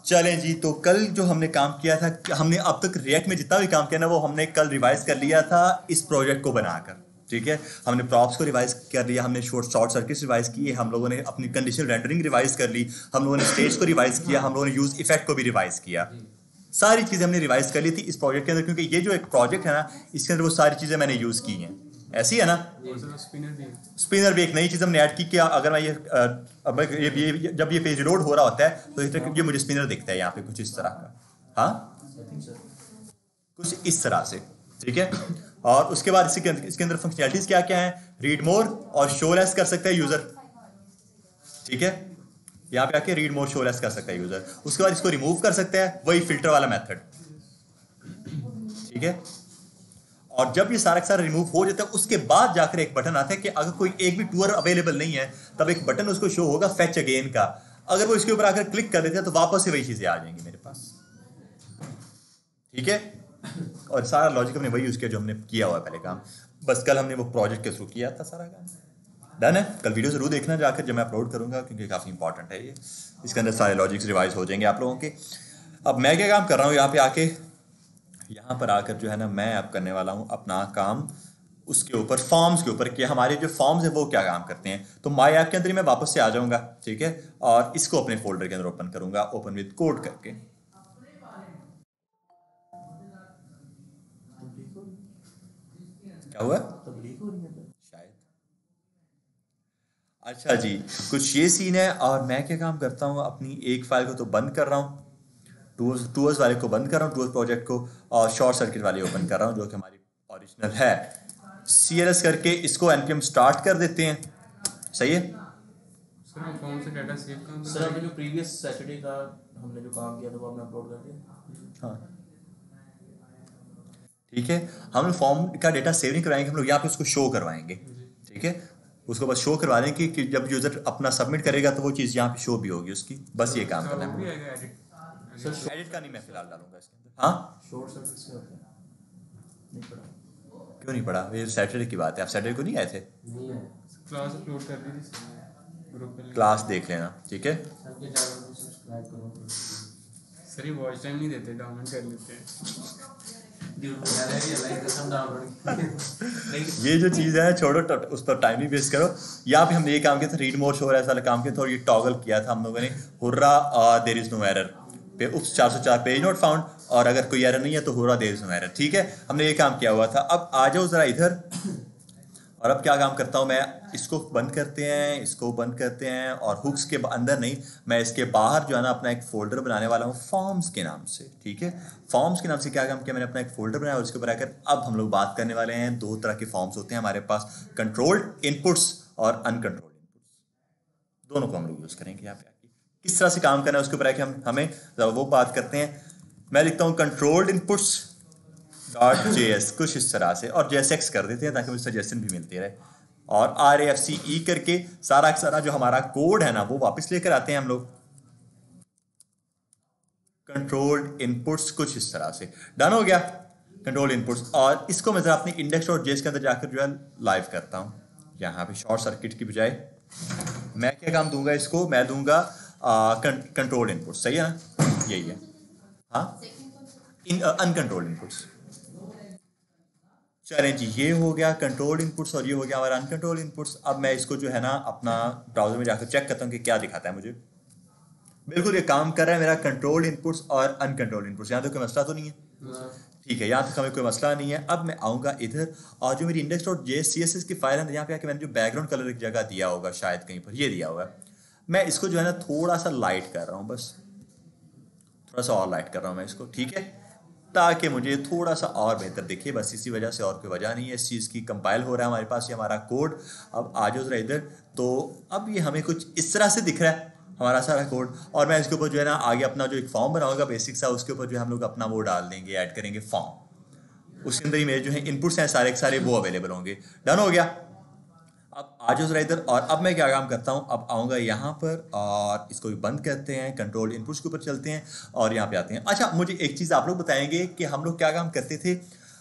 चलें जी, तो कल जो हमने काम किया था, हमने अब तक रिएक्ट में जितना भी काम किया ना वो हमने कल रिवाइज कर लिया था इस प्रोजेक्ट को बनाकर। ठीक है, हमने प्रॉप्स को रिवाइज कर लिया, हमने शॉर्ट सर्किट्स रिवाइज किए, हम लोगों ने अपनी कंडीशनल रेंडरिंग रिवाइज कर ली, हम लोगों ने स्टेज को रिवाइज किया, हम लोगों ने यूज इफेक्ट को भी रिवाइज किया। सारी चीज़ें हमने रिवाइज कर ली थी इस प्रोजेक्ट के अंदर, क्योंकि ये जो एक प्रोजेक्ट है ना इसके अंदर वो सारी चीज़ें मैंने यूज़ की हैं। ऐसी है ना। स्पिनर भी एक नई चीज़ हमने ऐड की कि अगर मैं ये जब ये पेज लोड हो रहा होता है तो ये मुझे स्पिनर दिखता है यहाँ पे कुछ इस तरह का। हाँ, कुछ इस तरह से। ठीक है, और उसके बाद इसके अंदर फंक्शनैलिटीज क्या क्या है, रीड मोर और शो लेस कर सकता है यूज़र। ठीक है, यहाँ पे आके रीड मोर शो लेस कर सकता है यूज़र। उसके बाद इसको रिमूव कर सकता है, वही फिल्टर वाला मेथड। ठीक है, और जब ये सारा का सारा रिमूव हो जाता है उसके बाद जाकर एक बटन आता है कि अगर कोई एक भी टूर अवेलेबल नहीं है तब एक बटन उसको शो होगा फेच अगेन का। अगर वो इसके ऊपर आकर क्लिक कर देते हैं तो वापस से वही चीज़ें आ जाएंगी मेरे पास। ठीक है, और सारा लॉजिक हमने वही यूज़ किया जो हमने किया हुआ है पहले काम। बस कल हमने वो प्रोजेक्ट के थ्रू किया था सारा काम। डन है, कल वीडियो ज़रूर देखना जाकर जब मैं अपलोड करूँगा, क्योंकि काफ़ी इंपॉर्टेंट है ये। इसके अंदर सारे लॉजिक्स रिवाइज हो जाएंगे आप लोगों के। अब मैं क्या काम कर रहा हूँ यहाँ पे आके, यहाँ पर आकर जो है ना मैं अब करने वाला हूँ अपना काम उसके ऊपर, फॉर्म्स के ऊपर, कि हमारे जो फॉर्म्स है वो क्या काम करते हैं। तो माई ऐप के अंदर ही मैं वापस से आ जाऊँगा। ठीक है, और इसको अपने फोल्डर के अंदर ओपन करूँगा, ओपन विद कोड करके। क्या हुआ शायद। अच्छा जी, कुछ ये सीन है। और मैं क्या काम करता हूँ, अपनी एक फाइल को तो बंद कर रहा हूँ, टूर्स वाले को बंद कर रहा हूँ, टूर्स प्रोजेक्ट को, और शॉर्ट सर्किट वाले ओपन कर रहा हूँ जो कि हमारी ओरिजिनल है। CLS करके इसको npm स्टार्ट कर देते हैं। सही है सर, कौन से डाटा सेव का सर अभी जो प्रीवियस सैटरडे का हमने जो काम किया था वो हमने अपलोड कर दिया। हाँ ठीक है, हम लोग फॉर्म का डेटा सेव नहीं करवाएंगे, हम लोग यहाँ पे उसको शो करवाएंगे। ठीक है, उसको बस शो करवा देंगे कि जब यूजर अपना सबमिट करेगा तो वो चीज़ यहाँ पे शो भी होगी उसकी। बस ये काम करना है। एडिट का नहीं मैं फिलहाल डालूंगा इसके अंदर। हाँ, शॉर्ट सर्किट्स क्या होता है? नहीं पढ़ा। क्यों नहीं पढ़ा? ये सैटरडे की बात है, आप सैटरडे को नहीं आए थे? नहीं है, क्लास अपलोड कर दी थी ग्रुप पे। क्लास देख लेना। ठीक है, सबके चैनल को सब्सक्राइब करो। सर ये वॉच टाइम नहीं देते, डाउनलोड कर लेते हैं। ये जो चीज़ है छोड़ो, उस पर टाइम भी वेस्ट करो। यहाँ पे हमने ये काम किया था, रीड मोर शो ऐसा वाला काम किया था, और ये टॉगल किया था हम लोगों ने, hurray there is no error पे उप्स 404 पेज नॉट फाउंड, और अगर कोई एरर नहीं है तो hurray there is no error. ठीक है, हमने ये काम किया हुआ था। अब आ जाओ ज़रा इधर, और अब क्या काम करता हूँ मैं, इसको बंद करते हैं, इसको बंद करते हैं, और हुक्स के अंदर नहीं, मैं इसके बाहर जो है ना अपना एक फोल्डर बनाने वाला हूँ फॉर्म्स के नाम से। ठीक है, फॉर्म्स के नाम से क्या काम किया मैंने, अपना एक फोल्डर बनाया और उसके ऊपर आकर अब हम लोग बात करने वाले हैं। दो तरह के फॉर्म्स होते हैं हमारे पास, कंट्रोल्ड इनपुट्स और अनकंट्रोल्ड इनपुट्स। दोनों को हम लोग यूज़ करेंगे यहाँ पे आके। किस तरह से काम करना है उसके ऊपर आके हमें वो बात करते हैं। मैं लिखता हूँ कंट्रोल्ड इनपुट्स .js कुछ इस तरह से, और JSX कर देते हैं ताकि मुझे सजेशन भी मिलती रहे, और RAFCE करके सारा जो हमारा कोड है ना वो वापस लेकर आते हैं हम लोग। कंट्रोल्ड इनपुट्स कुछ इस तरह से। डन हो गया कंट्रोल इनपुट्स, और इसको मैं जरा अपनी index.js के अंदर जाकर जो है लाइव करता हूँ। यहाँ पे शॉर्ट सर्किट की बजाय मैं क्या काम दूंगा इसको, मैं दूंगा कंट्रोल इनपुट। सही है ना, यही है। हाँ, अनकंट्रोल्ड इनपुट्स। चलें जी, ये हो गया कंट्रोल इनपुट्स और ये हो गया हमारा अनकंट्रोल इनपुट्स। अब मैं इसको जो है ना अपना ब्राउजर में जाकर चेक करता हूँ कि क्या दिखाता है मुझे। बिल्कुल ये काम कर रहा है मेरा कंट्रोल इनपुट्स और अनकंट्रोल इनपुट्स। यहाँ तो कोई मसला तो नहीं है? ठीक है, यहाँ तक हमें कोई मसला नहीं है। अब मैं आऊँगा इधर, और जो मेरी index.js CSS की फाइल है यहाँ पे आके मैंने जो बैकग्राउंड कलर एक जगह दिया होगा, शायद कहीं पर ये दिया हुआ है, मैं इसको जो है ना थोड़ा सा लाइट कर रहा हूँ, बस थोड़ा सा और लाइट कर रहा हूँ मैं इसको। ठीक है, ताकि मुझे थोड़ा सा और बेहतर दिखे, बस इसी वजह से, और कोई वजह नहीं है। इस चीज़ की कंपाइल हो रहा है हमारे पास ये हमारा कोड। अब आ जाओ जरा इधर, तो अब ये हमें कुछ इस तरह से दिख रहा है हमारा सारा कोड, और मैं इसके ऊपर जो है ना आगे अपना जो एक फॉर्म बनाऊंगा बेसिक सा, उसके ऊपर जो है हम लोग अपना वो डाल देंगे, ऐड करेंगे फॉर्म। उसके अंदर ही मेरे जो है इनपुट्स हैं सारे के सारे वो अवेलेबल होंगे। डन हो गया। अब आ जाओ जरा इधर, और अब मैं क्या काम करता हूँ, अब आऊँगा यहाँ पर और इसको भी बंद करते हैं, कंट्रोल इनपुट्स के ऊपर चलते हैं और यहाँ पे आते हैं। अच्छा, मुझे एक चीज़ आप लोग बताएंगे कि हम लोग क्या काम करते थे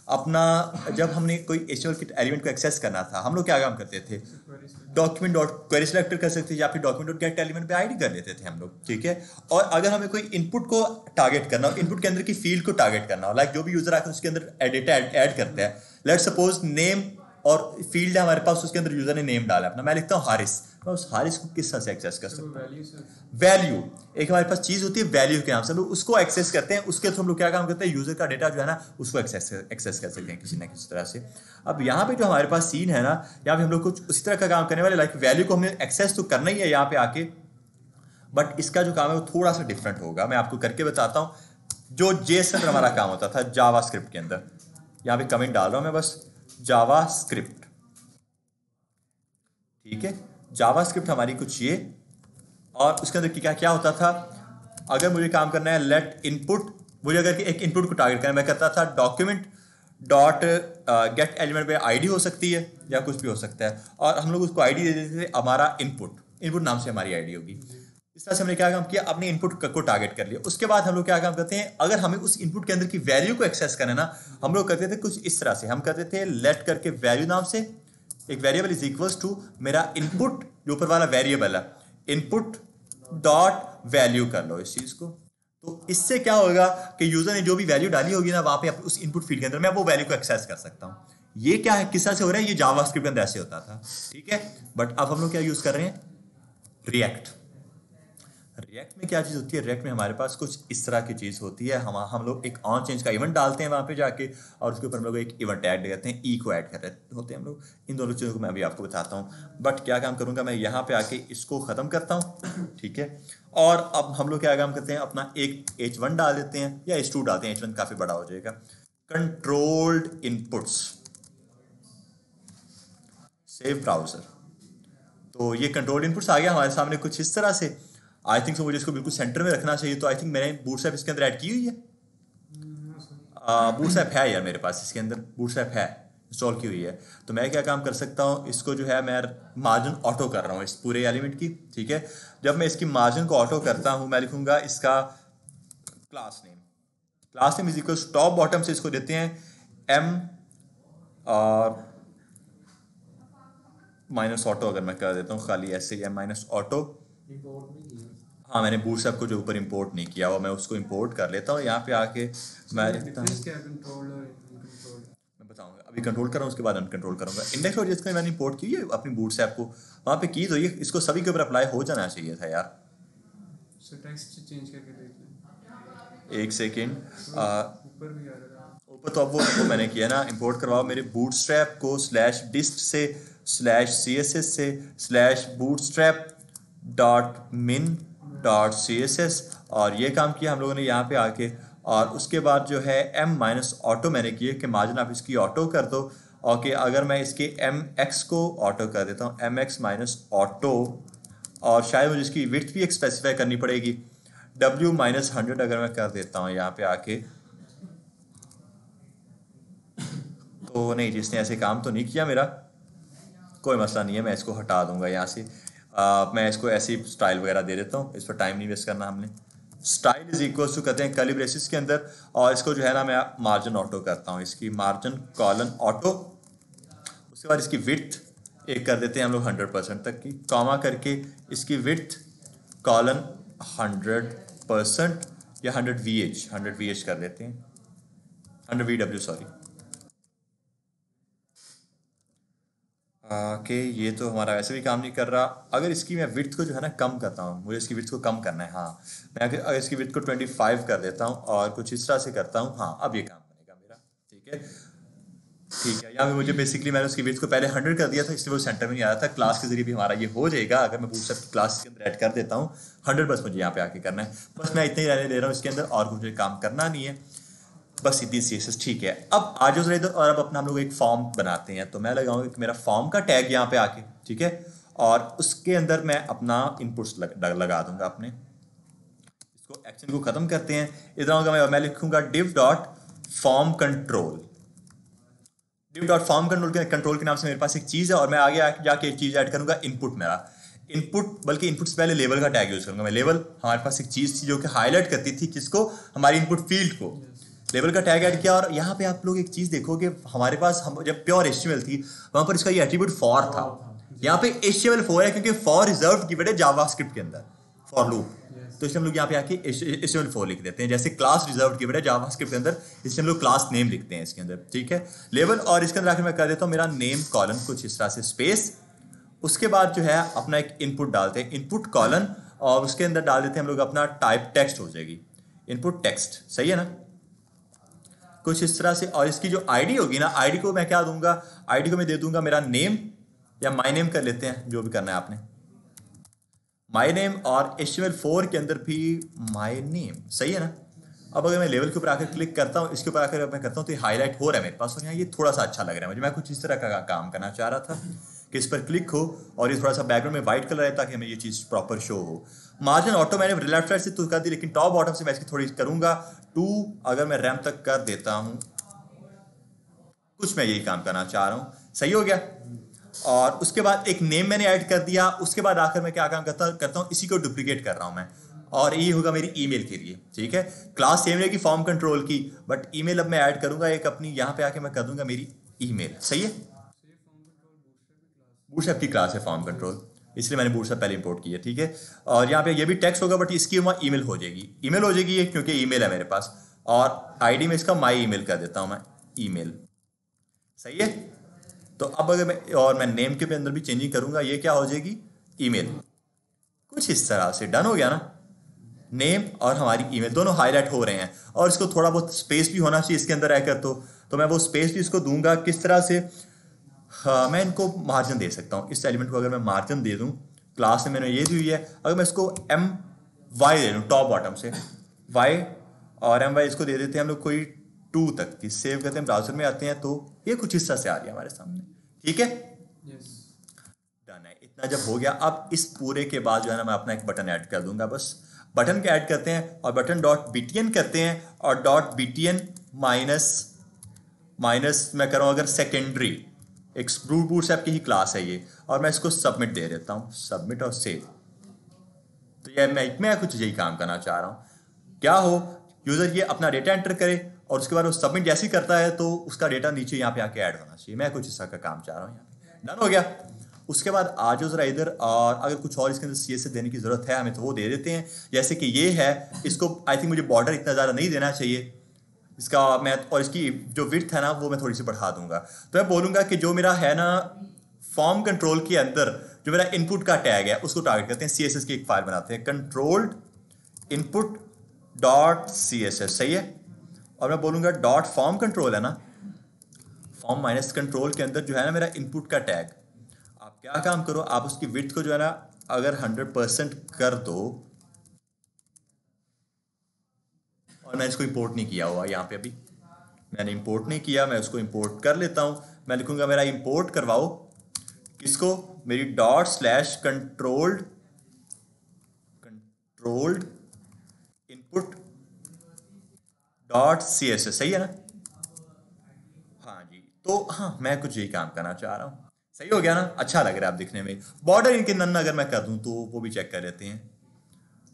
अपना, जब हमने कोई HTML के एलिमेंट को एक्सेस करना था हम लोग क्या काम करते थे? डॉक्यूमेंट डॉट क्वेरी सेलेक्टर कर सकते थे या फिर डॉक्यूमेंट डॉट गेट एलिमेंट पे आईडी कर लेते थे हम लोग, ठीक है। और अगर हमें कोई इनपुट को टारगेट करना हो, इनपुट के अंदर की फील्ड को टारगेट करना हो, लाइक जो भी यूजर आकर उसके अंदर डेटा ऐड करते हैं, लेट सपोज नेम और फील्ड है हमारे पास, उसके अंदर यूजर ने नेम डाला अपना, मैं लिखता हूँ हारिस, मैं उस हारिस को किस तरह से एक्सेस कर सकता हूँ? वैल्यू, एक हमारे पास चीज होती है वैल्यू के नाम से, हम लोग उसको एक्सेस करते हैं, उसके थ्रू हम लोग क्या काम करते हैं, यूजर का डेटा जो है ना उसको एक्सेस कर सकते हैं किसी ना किसी तरह से। अब यहाँ पे जो हमारे पास सीन है ना, यहाँ पे हम लोग कुछ उसी तरह का काम करने वाले, लाइक वैल्यू को हमें एक्सेस तो करना ही है यहाँ पे आके, बट इसका जो काम है वो थोड़ा सा डिफरेंट होगा, मैं आपको करके बताता हूँ। जो जेएसएन हमारा काम होता था जावास्क्रिप्ट के अंदर, यहाँ पे कमेंट डाल रहा हूँ मैं बस, जावास्क्रिप्ट, ठीक है, जावास्क्रिप्ट हमारी कुछ ये, और उसके अंदर क्या क्या होता था, अगर मुझे काम करना है लेट इनपुट, मुझे अगर एक इनपुट को टारगेट करना, मैं करता था डॉक्यूमेंट डॉट गेट एलिमेंट पे आईडी हो सकती है या कुछ भी हो सकता है, और हम लोग उसको आईडी दे देते थे हमारा इनपुट नाम से हमारी आईडी होगी। इस तरह से हमने क्या काम किया, अपने इनपुट को टारगेट कर लिया। उसके बाद हम लोग क्या काम करते हैं, अगर हमें उस इनपुट के अंदर की वैल्यू को एक्सेस करना ना, हम लोग करते थे कुछ इस तरह से, हम करते थे लेट करके वैल्यू नाम से एक वेरिएबल इज इक्वल्स टू मेरा इनपुट, जो ऊपर वाला वेरिएबल है, इनपुट डॉट वैल्यू कर लो इस चीज को। तो इससे क्या होगा कि यूजर ने जो भी वैल्यू डाली होगी ना वहां पे उस इनपुट फील्ड के अंदर, मैं वो वैल्यू को एक्सेस कर सकता हूँ। ये क्या है, किस तरह से हो रहा है, ये जावास्क्रिप्ट के अंदर ऐसे होता था, ठीक है। बट अब हम लोग क्या यूज कर रहे हैं, रिएक्ट। रिएक्ट में क्या चीज़ होती है, रिएक्ट में हमारे पास कुछ इस तरह की चीज़ होती है, हम लोग एक ऑन चेंज का इवेंट डालते हैं वहाँ पे जाके, और उसके ऊपर हम लोग एक इवेंट ऐड करते हैं, ई को ऐड कर रहे होते हैं हम लोग। इन दोनों चीज़ों को मैं अभी आपको बताता हूँ, बट क्या काम करूँगा मैं, यहाँ पे आके इसको ख़त्म करता हूँ, ठीक है। और अब हम लोग क्या काम करते हैं, अपना एक H1 डाल देते हैं या H2 डालते हैं, H1 काफ़ी बड़ा हो जाएगा, कंट्रोल्ड इनपुट्स, सेव ब्राउज़र। तो ये कंट्रोल्ड इनपुट्स आ गया हमारे सामने कुछ इस तरह से। आई थिंक सो मुझे इसको बिल्कुल सेंटर में रखना चाहिए, तो आई थिंक मैंने बूटस्ट्रैप इसके अंदर ऐड की हुई है, बूटस्ट्रैप है यार मेरे पास, इसके अंदर बूटस्ट्रैप है, इंस्टॉल की हुई है। तो मैं क्या काम कर सकता हूँ, इसको जो है मैं मार्जिन ऑटो कर रहा हूँ इस पूरे एलिमेंट की, ठीक है। जब मैं इसकी मार्जिन को ऑटो करता हूँ, मैं लिखूंगा इसका class name is equal top bottom से इसको देते हैं एम और माइनस ऑटो, अगर मैं कर देता हूँ खाली ऐसे ही एम माइनस ऑटो। हाँ, मैंने बूटस्ट्रैप को जो ऊपर इंपोर्ट नहीं किया हुआ, मैं उसको इंपोर्ट कर लेता हूँ। यहाँ पे आके मैं लिखता हूँ, मैं बताऊँगा, अभी कंट्रोल कर रहा हूँ, उसके बाद अनकंट्रोल करूँगा। इंडेक्स और जिसको मैंने इंपोर्ट की है अपनी बूटस्ट्रैप को वहाँ पे की, तो ये इसको सभी के ऊपर अप्लाई हो जाना चाहिए था यार। एक सेकेंड, ऊपर तो अब वो मैंने किया ना, इंपोर्ट करवाओ मेरे बूटस्ट्रैप को स्लैश डिस्ट से स्लैश CSS से स्लैश बूटस्ट्रैप डॉट मिन डॉट CSS, और ये काम किया हम लोगों ने यहाँ पे आके। और उसके बाद जो है m माइनस ऑटो मैंने किए कि मार्जिन आप इसकी ऑटो कर दो। ओके, अगर मैं इसके mx को ऑटो कर देता हूँ, mx माइनस ऑटो, और शायद मुझे इसकी विड्थ भी एक स्पेसिफाई करनी पड़ेगी, w माइनस 100 अगर मैं कर देता हूँ यहाँ पे आके, तो नहीं, जिसने ऐसे काम तो नहीं किया मेरा, कोई मसला नहीं है, मैं इसको हटा दूंगा यहाँ से। मैं इसको ऐसी स्टाइल वगैरह दे देता हूँ, इस पर टाइम नहीं वेस्ट करना हमने। स्टाइल इज इक्वल टू कहते हैं कर्ली ब्रेसेस के अंदर, और इसको जो है ना मैं मार्जिन ऑटो करता हूँ, इसकी मार्जिन कॉलन ऑटो। उसके बाद इसकी विड्थ एक कर देते हैं हम लोग 100% तक की, कॉमा करके इसकी विड्थ कॉलन 100% या 100 VH कर देते हैं, 100 VW सॉरी। कि ये तो हमारा वैसे भी काम नहीं कर रहा। अगर इसकी मैं विड्थ को जो है ना कम करता हूँ, मुझे इसकी विड्थ को कम करना है, हाँ, मैं अगर इसकी विड्थ को 25 कर देता हूँ और कुछ इस तरह से करता हूँ, हाँ, अब ये काम बनेगा मेरा, ठीक है। ठीक है, यहाँ पे मुझे बेसिकली मैंने उसकी विड्थ को पहले 100 कर दिया था, इसलिए वो सेंटर में नहीं आया था। क्लास के जरिए भी हमारा ये हो जाएगा, अगर मैं बूटस्ट्रैप की क्लास के अंदर ऐड कर देता हूँ 100, बस मुझे यहाँ पे आके करना है, बस मैं इतने ही रहने दे रहा हूँ इसके अंदर, और मुझे काम करना नहीं है, बस इतनी CSS, ठीक है। अब आ जाओ इधर, और अब अपना हम लोग एक फॉर्म बनाते हैं। तो मैं लगाऊंगा कि मेरा फॉर्म का टैग यहाँ पे आके, ठीक है, और उसके अंदर मैं अपना इनपुट्स लगा दूंगा अपने। इसको एक्शन को खत्म करते हैं, इधर आऊंगा मैं लिखूंगा div dot form control. div dot form control के नाम से मेरे पास एक चीज़ है, और मैं आगे जाके एक चीज़ ऐड करूंगा, इनपुट। मेरा इनपुट, बल्कि इनपुट से पहले लेवल का टैग यूज करूंगा मैं। लेवल हमारे पास एक चीज़ थी जो कि हाईलाइट करती थी किसको, हमारी इनपुट फील्ड को। लेवल का टैग ऐड किया, और यहाँ पे आप लोग एक चीज़ देखोगे, हमारे पास हम जब प्योर HTML थी वहाँ पर इसका ये एट्रीब्यूट फॉर था, यहाँ पे HTML4 है क्योंकि फॉर रिजर्व कीवर्ड है जावास्क्रिप्ट के अंदर, फॉर लूप। तो इसलिए हम लोग यहाँ पे आके HTML4 लिख देते हैं, जैसे क्लास रिजर्व कीवर्ड है जावास्क्रिप्ट के अंदर, इसलिए हम लोग क्लास नेम लिखते हैं इसके अंदर, ठीक है। लेवल और इसके अंदर आकर मैं कर देता हूँ मेरा नेम कॉलन कुछ इस तरह से स्पेस, उसके बाद जो है अपना एक इनपुट डालते हैं, इनपुट कॉलन, और उसके अंदर डाल देते हैं हम लोग अपना टाइप टेक्स्ट हो जाएगी, इनपुट टेक्स्ट, सही है ना, कुछ इस तरह से। और इसकी जो आईडी होगी ना, आईडी को मैं क्या दूंगा, आईडी को मैं दे दूंगा मेरा नेम या माई नेम कर लेते हैं, जो भी करना है आपने, माई नेम, और HTML4 के अंदर भी माई नेम, सही है ना। अब अगर मैं लेवल के ऊपर आकर क्लिक करता हूँ, इसके ऊपर आकर मैं करता हूँ तो ये हाईलाइट हो रहा है मेरे पास, और यहाँ ये थोड़ा सा अच्छा लग रहा है मुझे। मैं कुछ इस तरह का काम करना चाह रहा था कि इस पर क्लिक हो और ये थोड़ा सा बैकग्राउंड में वाइट कलर है ताकि हमें ये चीज़ प्रॉपर शो हो। मार्जिन ऑटो मैंने लेफ्ट साइड से तो कर दी, लेकिन टॉप बॉटम से मैं इसकी थोड़ी करूँगा 2, अगर मैं रैम तक कर देता हूँ, कुछ मैं यही काम करना चाह रहा हूँ, सही हो गया। और उसके बाद एक नेम मैंने ऐड कर दिया, उसके बाद आकर मैं क्या काम करता हूँ, इसी को डुप्लीकेट कर रहा हूँ मैं, और ये होगा मेरी ईमेल के लिए, ठीक है। क्लास सेम रहेगी फॉर्म कंट्रोल की, बट ईमेल अब मैं ऐड करूंगा एक अपनी, यहाँ पे आके मैं कर दूंगा मेरी ईमेल, सही है। बूटस्ट्रैप की क्लास है फॉर्म कंट्रोल, इसलिए मैंने बूटस्ट्रैप पहले इंपोर्ट की है, ठीक है। और यहाँ पे ये भी टेक्स्ट होगा, बट इसकी वहाँ ईमेल हो जाएगी, ईमेल हो जाएगी ये, क्योंकि ईमेल है मेरे पास, और आईडी में इसका माई ईमेल कर देता हूँ मैं, ईमेल, सही है। तो अब अगर मैं नेम के अंदर भी चेंजिंग करूंगा, ये क्या हो जाएगी, ईमेल, कुछ इस तरह से डन हो गया ना। नेम और हमारी ईमेल दोनों हाईलाइट हो रहे हैं, और इसको थोड़ा बहुत स्पेस भी होना चाहिए इसके अंदर रहकर, तो मैं वो स्पेस भी इसको दूंगा किस तरह से, हाँ, मैं इनको मार्जिन दे सकता हूँ, इस एलिमेंट को अगर मैं मार्जिन दे दूँ, क्लास में मैंने ये दी हुई है, अगर मैं इसको MY दे दूँ टॉप बॉटम से Y, और MY इसको दे देते हैं हम लोग कोई 2 तक की, सेव करते हैं, ब्राउजर में आते हैं, तो ये कुछ हिस्सा से आ रही है हमारे सामने, ठीक है। डन है, इतना जब हो गया, अब इस पूरे के बाद जो है ना मैं अपना एक बटन ऐड कर दूंगा, बस बटन के ऐड करते हैं, और बटन .btn करते हैं, और .btn माइनस मैं कर रहा हूँ अगर सेकेंडरी, एक बूटस्ट्रैप की ही क्लास है ये, और मैं इसको सबमिट दे देता हूँ, सबमिट और सेव। तो ये मैं कुछ यही काम करना चाह रहा हूँ, क्या हो, यूजर ये अपना डेटा एंटर करे, और उसके बाद वो सबमिट जैसे ही करता है तो उसका डेटा नीचे यहाँ पे आके ऐड होना चाहिए, मैं कुछ इस तरह का काम चाह रहा हूँ, यहाँ पे डन हो गया। उसके बाद आ जाओ जरा इधर, और अगर कुछ और इसके अंदर CSS देने की जरूरत है हमें तो वो दे देते हैं, जैसे कि ये है, इसको आई थिंक मुझे बॉर्डर इतना ज़्यादा नहीं देना चाहिए इसका, मैं और इसकी जो विड्थ है ना वो मैं थोड़ी सी बढ़ा दूंगा। तो मैं बोलूँगा कि जो मेरा है ना फॉर्म कंट्रोल के अंदर जो मेरा इनपुट का टैग है उसको टारगेट करते हैं, CSS की एक फाइल बनाते हैं, कंट्रोल्ड इनपुट .css, सही है। और मैं बोलूँगा डॉट फॉर्म कंट्रोल है ना, फॉर्म माइनस कंट्रोल के अंदर जो है ना मेरा इनपुट का टैग, आप क्या काम करो, आप उसकी विड्थ को जो है ना अगर 100% कर दो, और मैं इसको इंपोर्ट नहीं किया हुआ, यहाँ पे अभी मैंने इंपोर्ट नहीं किया, मैं उसको इंपोर्ट कर लेता हूँ। मैं लिखूंगा मेरा इंपोर्ट करवाओ किसको, मेरी ./कंट्रोल्ड इनपुट .css, सही है ना। हाँ जी, तो हाँ मैं कुछ यही काम करना चाह रहा हूँ, सही हो गया ना, अच्छा लग रहा है आप दिखने में। बॉर्डर इनके नन अगर मैं कर दूं तो वो भी चेक कर लेते हैं।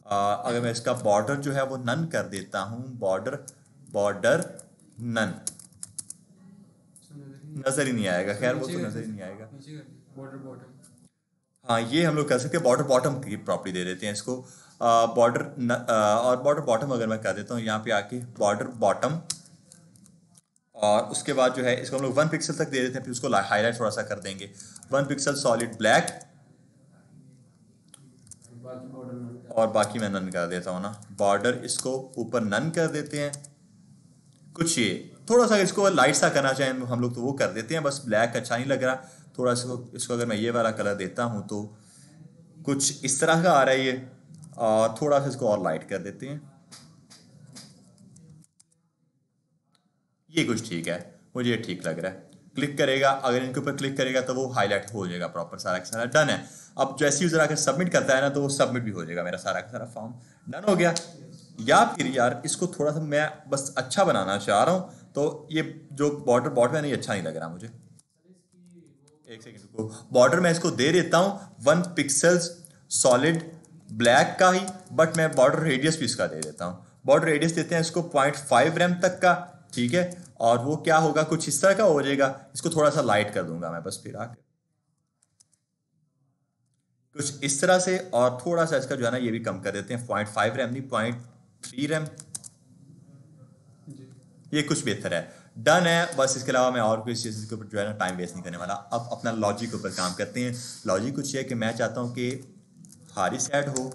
अगर मैं इसका बॉर्डर जो है वो नन कर देता हूँ, बॉर्डर नन, नजर ही नहीं आएगा, खैर वो तो नजर ही नहीं आएगा। बॉर्डर बॉटम, हाँ ये हम लोग कर सकते हैं, बॉर्डर बॉटम की प्रॉपर्टी दे देते हैं इसको, बॉर्डर और बॉर्डर बॉटम अगर मैं कर देता हूँ यहाँ पे आके बॉर्डर बॉटम, और उसके बाद जो है इसको हम लोग 1 पिक्सल तक दे देते हैं, फिर उसको हाईलाइट थोड़ा सा कर देंगे, 1 पिक्सल सॉलिड ब्लैक, और बाकी मैं नन कर देता हूँ ना, बॉर्डर इसको ऊपर नन कर देते हैं। कुछ ये थोड़ा सा इसको लाइट सा करना चाहें हम लोग तो वो कर देते हैं, बस ब्लैक अच्छा नहीं लग रहा, थोड़ा सा इसको अगर मैं ये वाला कलर देता हूँ तो कुछ इस तरह का आ रहा है ये, और थोड़ा सा इसको और लाइट कर देते हैं, ये कुछ ठीक है, मुझे ये ठीक लग रहा है। क्लिक करेगा, अगर इनके ऊपर क्लिक करेगा तो वो हाईलाइट हो जाएगा प्रॉपर सारा का सारा, डन है। अब जैसे यूजर आकर सबमिट करता है ना तो वो सबमिट भी हो जाएगा मेरा सारा का सारा फॉर्म, डन हो गया। या फिर यार इसको थोड़ा सा मैं बस अच्छा बनाना चाह रहा हूँ, तो ये जो बॉर्डर बॉटम है ना ये अच्छा नहीं लग रहा मुझे, एक सेकेंड को, बॉर्डर मैं इसको दे देता हूँ 1 पिक्सल सॉलिड ब्लैक का ही, बट मैं बॉर्डर रेडियस भी इसका दे देता हूँ, बॉर्डर रेडियस देते हैं इसको 0.5 रैम तक का, ठीक है। और वो क्या होगा, कुछ इस तरह का हो जाएगा, इसको थोड़ा सा लाइट कर दूंगा मैं बस फिर आके, कुछ इस तरह से, और थोड़ा सा इसका जो है ना ये भी कम कर देते हैं, 0.5 रैम नहीं 0.3 रैम, जी। ये कुछ बेहतर है। डन है, बस इसके अलावा मैं और कोई चीज़ के ऊपर जो है ना टाइम वेस्ट नहीं करने वाला। अब अपना लॉजिक के ऊपर काम करते हैं। लॉजिक कुछ है कि मैं चाहता हूँ कि हारिस ऐड हो,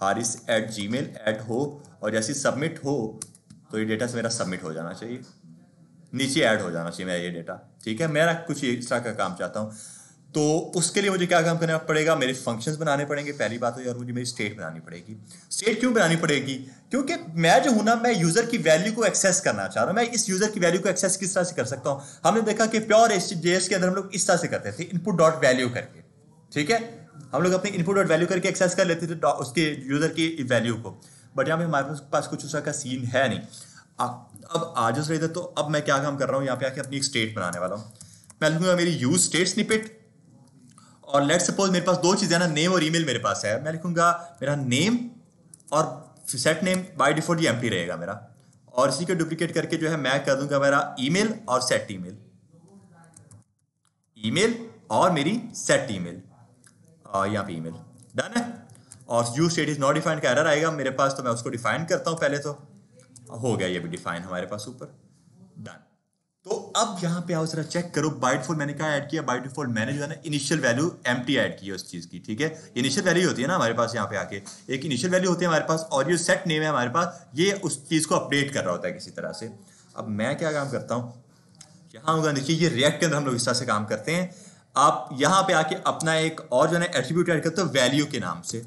हारिस एट जीमेल ऐड हो, और जैसे सबमिट हो तो ये डेटा से मेरा सबमिट हो जाना चाहिए, नीचे ऐड हो जाना चाहिए मेरा ये डेटा। ठीक है, मेरा कुछ इस तरह का काम चाहता हूँ। तो उसके लिए मुझे क्या काम करना पड़ेगा, मेरे फंक्शंस बनाने पड़ेंगे पहली बात तो, और मुझे मेरी स्टेट बनानी पड़ेगी। स्टेट क्यों बनानी पड़ेगी, क्योंकि मैं जो हूं ना, मैं यूजर की वैल्यू को एक्सेस करना चाह रहा हूं। मैं इस यूजर की वैल्यू को एक्सेस किस तरह से कर सकता हूं, हमने देखा कि प्योर एचटीटीपीएस के अंदर हम लोग इस तरह से करते थे, इनपुट डॉट वैल्यू करके। ठीक है, हम लोग अपने इनपुट डॉट वैल्यू करके एक्सेस कर लेते थे उसके यूजर की वैल्यू को, बट यहाँ पे हमारे पास कुछ उस तरह का सीन है नहीं। अब आज उस रही था, तो अब मैं क्या काम कर रहा हूँ, यहाँ पे आके अपनी एक स्टेट बनाने वाला हूँ। मैं लिखूंगा मेरी यूज स्टेट स्निपेट, और लेट सपोज मेरे पास दो चीजें ना, नेम और ईमेल मेरे पास है। मैं लिखूंगा मेरा नेम और सेट नेम बाय डिफॉल्ट ये एम्प्टी रहेगा मेरा, और इसी को डुप्लीकेट करके जो है मैं कर दूंगा मेरा ईमेल और सेट ईमेल, ईमेल और मेरी सेट ईमेल, और यहाँ पे ईमेल। डन है, और use state is not defined का एरर आएगा मेरे पास, तो मैं उसको डिफाइन करता हूँ पहले, तो हो गया ये भी डिफाइन हमारे पास ऊपर। डन। तो अब यहाँ पे आओ जरा चेक करो, बाय डिफॉल्ट मैंने क्या ऐड किया, बाय डिफॉल्ट मैंने जो है ना इनिशियल वैल्यू एम्प्टी ऐड की है उस चीज की। ठीक है, इनिशियल वैल्यू होती है ना हमारे पास, यहाँ पे आके एक इनिशियल वैल्यू होती है हमारे पास, और ये सेट नेम है हमारे पास, ये उस चीज को अपडेट कर रहा होता है किसी तरह से। अब मैं क्या काम करता हूँ, यहाँ होगा देखिए, ये रिएक्ट के अंदर हम लोग इस तरह से काम करते हैं। आप यहाँ पे आके अपना एक और जो है ना एट्रीब्यूट ऐड करते हो वैल्यू के नाम से,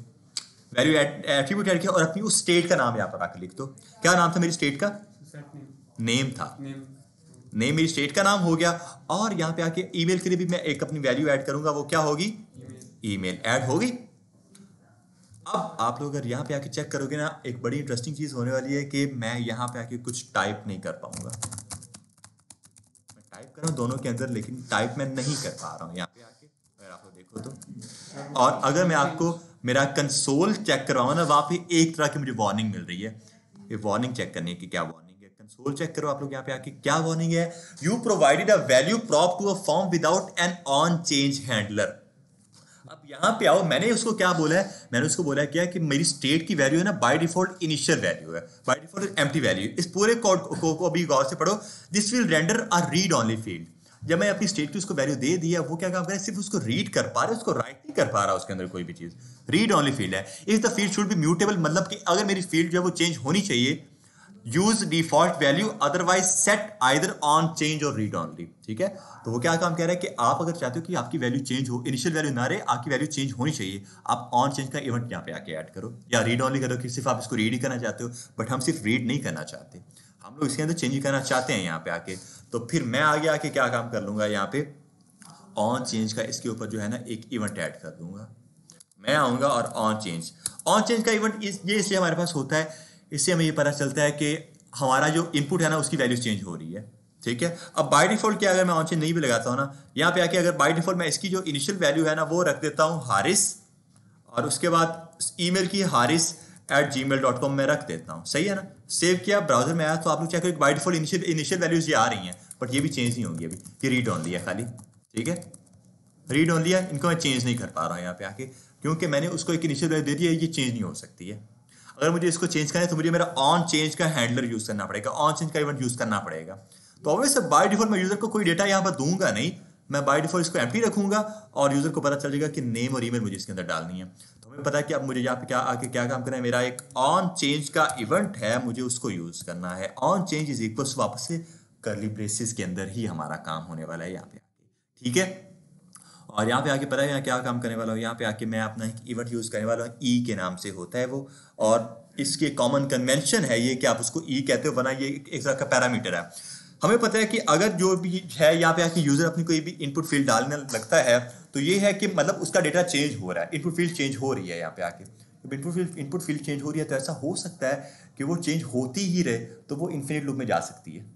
वैल्यू एट्रीब्यूट ऐड किया, और अपनी उस स्टेट का नाम यहाँ पर आके लिख दो। क्या नाम था मेरी स्टेट का, सेट नेम, नेम था, नेम, नेम मेरी स्टेट का नाम हो गया। और यहाँ पे आके ईमेल के लिए भी मैं एक अपनी वैल्यू ऐड करूंगा, वो क्या होगी, ईमेल। ईमेल ऐड होगी। अब आप लोग अगर यहाँ पे आके चेक करोगे ना, एक बड़ी इंटरेस्टिंग चीज होने वाली है कि मैं यहाँ पे आके कुछ टाइप नहीं कर पाऊंगा। मैं टाइप कर रहा हूँ दोनों के अंदर, लेकिन टाइप मैं नहीं कर पा रहा हूँ यहाँ पे आके, अगर आप लोग देखो तो। और अगर मैं आपको मेरा कंसोल चेक करवाऊंगा ना, वहां पे एक तरह की मुझे वार्निंग मिल रही है। ये वार्निंग चेक करने की क्या वार्निंग है, कंसोल चेक करो आप लोग यहाँ पे आके, क्या वार्निंग है, you provided a value prop to a form without an on change handler. अब यहाँ पे आओ, मैंने उसको क्या बोला है, मैंने उसको बोला है क्या कि मेरी स्टेट की वैल्यू है ना बाय डिफॉल्ट इनिशियल वैल्यू है, बाय डिफॉल्ट एम्प्टी वैल्यू। इस पूरे कोड को अभी गौर से पढ़ो, this will render a read only field. जब मैं अपनी स्टेट की उसको वैल्यू दे दिया, वो क्या काम कर रहा है, सिर्फ उसको रीड कर पा रहा है, उसको राइट नहीं कर पा रहा उसके अंदर कोई भी चीज। रीड ओनली फील्ड है। Is the field should be mutable, मतलब कि अगर मेरी फील्ड जो है वो चेंज होनी चाहिए, use default value otherwise set either on change और रीड ओनली। ठीक है, तो वो क्या काम कह रहा है कि आप अगर चाहते हो कि आपकी वैल्यू चेंज हो, इनिशियल वैल्यू ना रहे, आपकी वैल्यू चेंज होनी चाहिए, आप ऑन चेंज का इवेंट यहाँ पे आके ऐड करो, या रीड ओनली करो कि सिर्फ आप इसको रीड ही करना चाहते हो। बट हम सिर्फ रीड नहीं करना चाहते, हम लोग इसके अंदर चेंज ही करना चाहते हैं यहाँ पे आके। तो फिर मैं आगे आके क्या काम कर लूंगा, यहाँ पे ऑन चेंज का इसके ऊपर जो है ना एक इवेंट ऐड कर दूंगा। मैं आऊंगा और ऑन चेंज का इवेंट ये इसलिए हमारे पास होता है, इससे हमें ये पता चलता है कि हमारा जो इनपुट है ना उसकी वैल्यू चेंज हो रही है। ठीक है, अब बाय डिफॉल्ट क्या, अगर मैं ऑन चेंज नहीं भी लगाता हूँ ना, यहाँ पे आके अगर बाय डिफॉल्ट मैं इसकी जो इनिशियल वैल्यू है ना वो रख देता हूँ हारिस, और उसके बाद ईमेल की haris@gmail.com में रख देता हूँ। सही है ना, सेव किया, ब्राउजर में आया, तो आप लोग चेक करो बाय डिफॉल्ट इनिशियल वैल्यूज ये आ रही हैं, बट ये भी चेंज नहीं होंगी अभी, ये रीड ऑनली है खाली। ठीक है, रीड ऑनली है, इनको मैं चेंज नहीं कर पा रहा हूँ यहाँ पे आके, क्योंकि मैंने उसको एक इनिशियल वैल्यू दे दी है, ये चेंज नहीं हो सकती है। अगर मुझे इसको चेंज करना है तो मुझे मेरा ऑन चेंज का हैंडलर यूज करना पड़ेगा, ऑन चेंज का इवेंट यूज करना पड़ेगा। तो ऑब्वियसली बाय डिफॉल्ट मैं यूजर को कोई डेटा यहाँ पर दूंगा नहीं, मैं बाय डिफॉल्ट इसको एम्प्टी रखूंगा, और यूजर को पता चल जाएगा कि नेम और ईमेल मुझे इसके अंदर डालनी है। तो हमें पता है कि अब मुझे यहाँ पे क्या आके क्या काम करना है, मेरा एक ऑन चेंज का इवेंट है, मुझे उसको यूज करना है। ऑन चेंज इज इक्वल वापस से करली ब्रेसेस के अंदर ही हमारा काम होने वाला है यहाँ पे आके। ठीक है, और यहाँ पे आके पता है यहाँ क्या काम करने वाला हूँ, यहाँ पे आके मैं अपना एक इवेंट यूज करने वाला हूँ, ई के नाम से होता है वो, और इसके कॉमन कन्वेंशन है ये कि आप उसको ई कहते हो, वरना ये एक तरह का पैरामीटर है। हमें पता है कि अगर जो भी है यहाँ पे आके यूजर अपनी कोई भी इनपुट फील्ड डालने लगता है, तो ये है कि मतलब उसका डेटा चेंज हो रहा है, इनपुट फील्ड चेंज हो रही है यहाँ पे आके। जब इनपुट फील्ड चेंज हो रही है, तो ऐसा हो सकता है कि वो चेंज होती ही रहे, तो वो इन्फिनिट लूप में जा सकती है।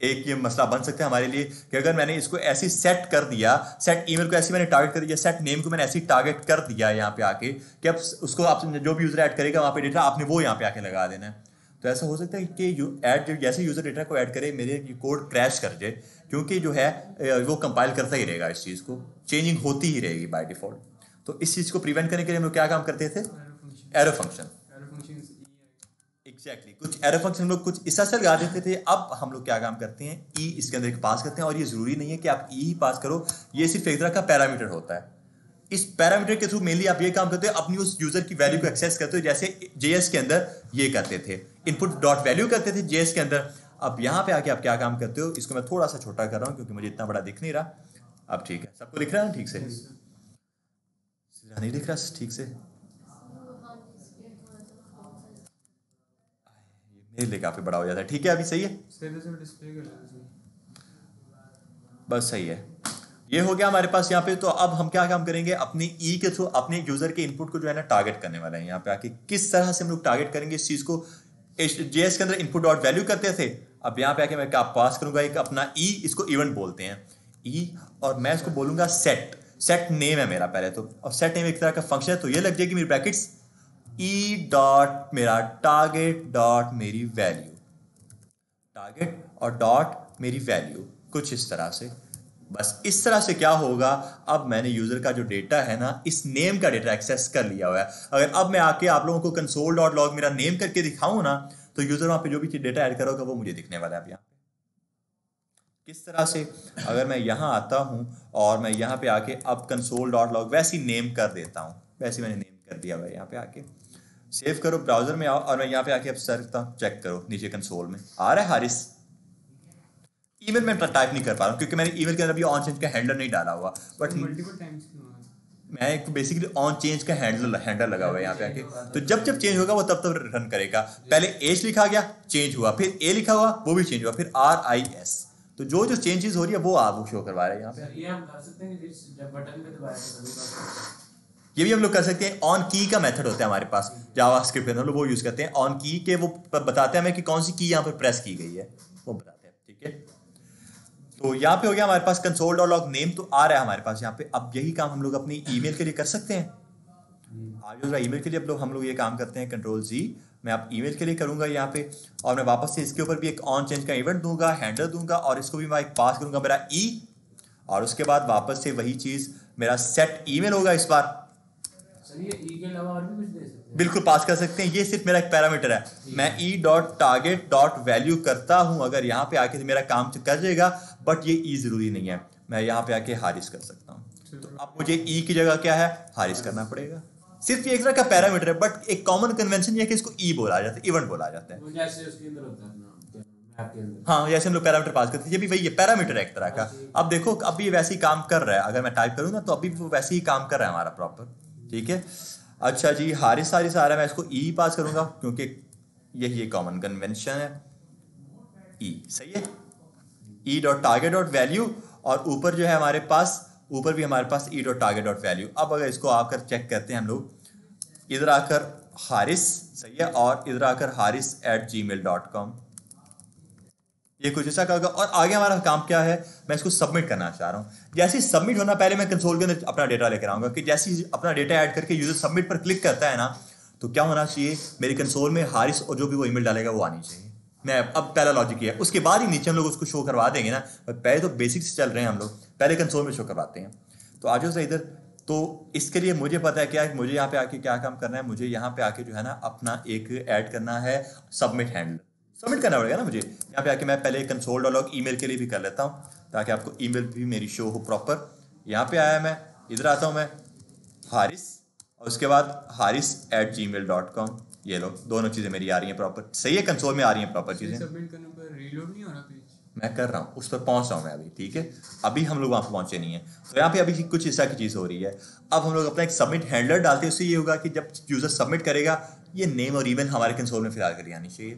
एक ये मसला बन सकता है हमारे लिए कि अगर मैंने इसको ऐसे सेट कर दिया, सेट ईमेल को ऐसे मैंने टारगेट कर दिया, सेट नेम को मैंने ऐसे टारगेट कर दिया यहाँ पे आके कि अब उसको आप जो भी यूजर ऐड करेगा वहाँ पे डेटा आपने वो यहाँ पे आके लगा देना है। तो ऐसा हो सकता है कि जैसे यूजर डेटा को ऐड करे, मेरे कोड क्रैश कर जाए, क्योंकि जो है वो कंपाइल करता ही रहेगा इस चीज़ को, चेंजिंग होती ही रहेगी बाय डिफॉल्ट। तो इस चीज़ को प्रिवेंट करने के लिए हम लोग क्या काम करते थे? Arrow function. एग्जैक्टली कुछ एरो फंक्शन लोग कुछ इस तरह से लगा देते थे। अब हम लोग क्या काम करते हैं? ई इसके अंदर पास करते हैं, और ये जरूरी नहीं है कि आप ई ही पास करो, ये सिर्फ एक तरह का पैरामीटर होता है। इस पैरामीटर के थ्रू मेनली आप ये काम करते हो, अपनी उस यूजर की वैल्यू को एक्सेस करते हो, जैसे जेएस के अंदर ये करते थे, इनपुट डॉट वैल्यू करते थे जेएस के अंदर। अब यहाँ पे आके आप क्या काम करते हो? इसको मैं थोड़ा सा छोटा कर रहा हूँ क्योंकि मुझे इतना बड़ा दिख नहीं रहा। अब ठीक है, सबको दिख रहा है ना ठीक से? नहीं दिख रहा ठीक से? मेरे लिए काफी बड़ा हो जाता है। ठीक है, अभी सही है? बस सही है। ये हो गया हमारे पास यहाँ पे। तो अब हम क्या काम करेंगे? अपनी ई के थ्रू अपने यूजर के इनपुट को जो है ना टारगेट करने वाले हैं। यहाँ पे आके किस तरह से हम लोग टारगेट करेंगे इस चीज को? जेएस के अंदर इनपुट डॉट वैल्यू करते थे, अब यहाँ पे आके मैं क्या पास करूंगा? एक अपना ई, इसको इवेंट बोलते हैं ई, और मैं इसको बोलूंगा सेट। सेट नेम है मेरा पहले तो, और सेट नेम एक तरह का फंक्शन है, तो ये लग जाएगी मेरी ब्रैकेट्स ई डॉट मेरा टारगेट डॉट मेरी वैल्यू, टारगेट और डॉट मेरी वैल्यू, कुछ इस तरह से। बस इस तरह से क्या होगा? अब मैंने यूजर का जो डेटा है ना, इस नेम का डेटा एक्सेस कर लिया हुआ है। अगर अब मैं आके आप लोगों को कंसोल डॉट लॉग मेरा नेम करके दिखाऊं ना, तो यूजर वहां पे जो भी डेटा ऐड करोगा वो मुझे दिखने वाला है। अब यहाँ पे किस तरह से, अगर मैं यहाँ आता हूँ और मैं यहाँ पे आके अब कंसोल डॉट लॉग वैसे ही नेम कर देता हूँ, वैसे मैंने नेम कर दिया हुआ है। यहाँ पे आके सेव करो, ब्राउजर में आओ, और मैं यहाँ पे आके अब सर्च करता हूँ, चेक करो नीचे कंसोल में आ रहा है हारिस। ईमेल में टाइप नहीं कर पा रहा हूँ क्योंकि मैंने ईमेल के अंदर भी ऑन चेंज का हैंडल नहीं डाला हुआ, बट मैं एक बेसिकली ऑन चेंज का हैंडल लगा हुआ है यहाँ पे आके। तो जब जब चेंज होगा वो तब तब रन करेगा। पहले एच लिखा गया, चेंज हुआ, फिर ए लिखा हुआ, वो भी चेंज हुआ, फिर RIS। तो जो जो चेंजेस हो रही है वो आप शो करवा रहे हैं यहाँ पे। ये हम कर सकते हैं कि जब बटन पे दबाया तो ये भी हम लोग कर सकते हैं। ऑन की का मेथड होता है हमारे पास जावास्क्रिप्ट में, हम लोग वो यूज करते हैं। ऑन की के वो बताते हैं हमें कि कौन सी की यहाँ पर प्रेस की गई है, वो बताते हैं। ठीक है, तो यहाँ पे हो गया हमारे पास कंसोल डॉट लॉग नेम तो आ रहा है हमारे पास यहाँ पे। अब यही काम हम लोग अपनी ईमेल के लिए कर सकते हैं। आज जरा ईमेल के लिए अब हम लोग ये काम करते हैं, कंट्रोल जी, मैं अब ईमेल के लिए करूंगा यहाँ पे, और मैं वापस से इसके ऊपर भी एक ऑन चेंज का इवेंट दूंगा, हैंडल दूंगा, और इसको भी मैं एक पास करूंगा मेरा ई, और उसके बाद वापस से वही चीज मेरा सेट ईमेल होगा इस बार। सर ये ई के अलावा और भी कुछ दे सकते हैं? बिल्कुल पास कर सकते हैं, ये सिर्फ मेरा एक पैरामीटर है। मैं ई डॉट टारगेट डॉट वैल्यू करता हूं, अगर यहाँ पे आके मेरा काम कर जाएगा, बट ये ई जरूरी नहीं है, मैं यहाँ पे आके हारिस कर सकता हूँ। तो अब मुझे ई की जगह क्या है? हारिस करना पड़ेगा। सिर्फ ये एक तरह का पैरामीटर है, बट एक कॉमन कन्वेंशन ये है कि इसको ई बोला जाता है, इवेंट बोला जाता है। जैसे उसके अंदर होता है मैप के अंदर। हाँ, जैसे हम लोग पैरामीटर पास करते हैं, ये भी वही है, पैरामीटर है एक तरह का। अब देखो अभी वैसे ही काम कर रहा है, अगर मैं टाइप करूँ ना तो अभी वो वैसे ही काम कर रहा है हमारा प्रॉपर। ठीक है, अच्छा जी, हारिस आ रहा है, मैं इसको ई पास करूंगा क्योंकि यही कॉमन कन्वेंशन है। ई सही है, e dot target dot value, और ऊपर जो है हमारे पास, ऊपर भी हमारे पास e dot target dot value. अब अगर इसको आकर चेक करते हैं हम लोग, इधर आकर हारिस सही है, और इधर आकर haris@gmail.com, ये कुछ ऐसा होगा। और आगे हमारा काम क्या है? मैं इसको सबमिट करना चाह रहा हूँ। जैसे ही सबमिट होना, पहले मैं कंसोल के अंदर अपना डेटा लेकर आऊंगा कि जैसे ही अपना डेटा ऐड करके यूजर सबमिट पर क्लिक करता है ना, तो क्या होना चाहिए? मेरी कंसोल में हारिस और जो भी वो ईमेल डालेगा वो आनी चाहिए। मैं अब पहला लॉजिक है, उसके बाद ही नीचे हम लोग उसको शो करवा देंगे ना। पहले तो बेसिक से चल रहे हैं हम लोग, पहले कंसोल में शो करवाते हैं। तो आज से इधर, तो इसके लिए मुझे पता है क्या है, मुझे यहाँ पे आके क्या काम करना है। मुझे यहाँ पे आके जो है ना अपना एक ऐड करना है सबमिट हैंडल, सबमिट करना पड़ेगा ना मुझे। यहाँ पे आके मैं पहले कंसोल डॉट लॉग ईमेल के लिए भी कर लेता हूँ ताकि आपको ईमेल भी मेरी शो हो प्रॉपर। यहाँ पे आया मैं, इधर आता हूँ मैं हारिस, और उसके बाद haris@gmail.com। ये लो, दोनों चीज़ें मेरी आ रही हैं प्रॉपर, सही है, कंसोल में आ रही हैं प्रॉपर चीज़ें। सबमिट करने पर रीलोड नहीं हो रहा पेज? मैं कर रहा हूँ, उस पर पहुँच रहा हूँ मैं अभी। ठीक है, अभी हम लोग वहाँ पर पहुँचे नहीं है, तो यहाँ पे अभी कुछ ऐसा की चीज़ हो रही है। अब हम लोग अपना एक सबमिट हैंडलर डालते हैं, उससे ये होगा कि जब यूज़र सबमिट करेगा, ये नेम और ईमेल हमारे कंसोल में फिलहाल करी आनी चाहिए।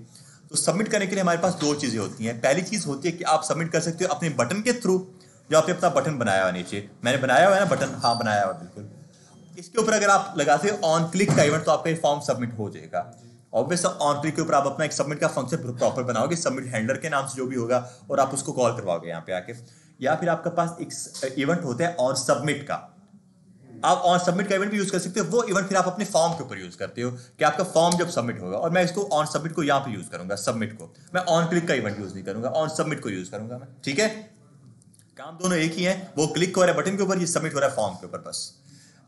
तो सबमिट करने के लिए हमारे पास दो चीज़ें होती हैं। पहली चीज़ होती है कि आप सबमिट कर सकते हो अपने बटन के थ्रू, जो आपने अपना बटन बनाया हुआ नीचे, मैंने बनाया हुआ है ना बटन, हाँ बनाया हुआ बिल्कुल। इसके ऊपर अगर आप लगाते हो ऑन क्लिक का इवेंट, तो आपका ये फॉर्म सबमिट हो जाएगा। ऑब्वियस ऑन क्लिक के ऊपर आप अपना एक सबमिट का फंक्शन प्रॉपर बनाओगे, सबमिट हैंडलर के नाम से जो भी होगा, और आप उसको कॉल करवाओगे यहाँ पे आके। या फिर आपके पास एक इवेंट होता है ऑन सबमिट का, आप ऑन सबमिट का इवेंट भी यूज कर सकते हो। वो इवेंट फिर आप अपने फॉर्म के ऊपर यूज करते हो कि आपका फॉर्म जब सबमिट होगा, और मैं इसको ऑन सबमिट को यहाँ पे यूज करूंगा, सबमिट को मैं ऑन क्लिक का इवेंट यूज नहीं करूंगा, ऑन सबमिट को यूज करूंगा मैं। ठीक है, काम दोनों एक ही है, वो क्लिक हो रहा है बटन के ऊपर, ये सबमिट हो रहा है फॉर्म के ऊपर बस।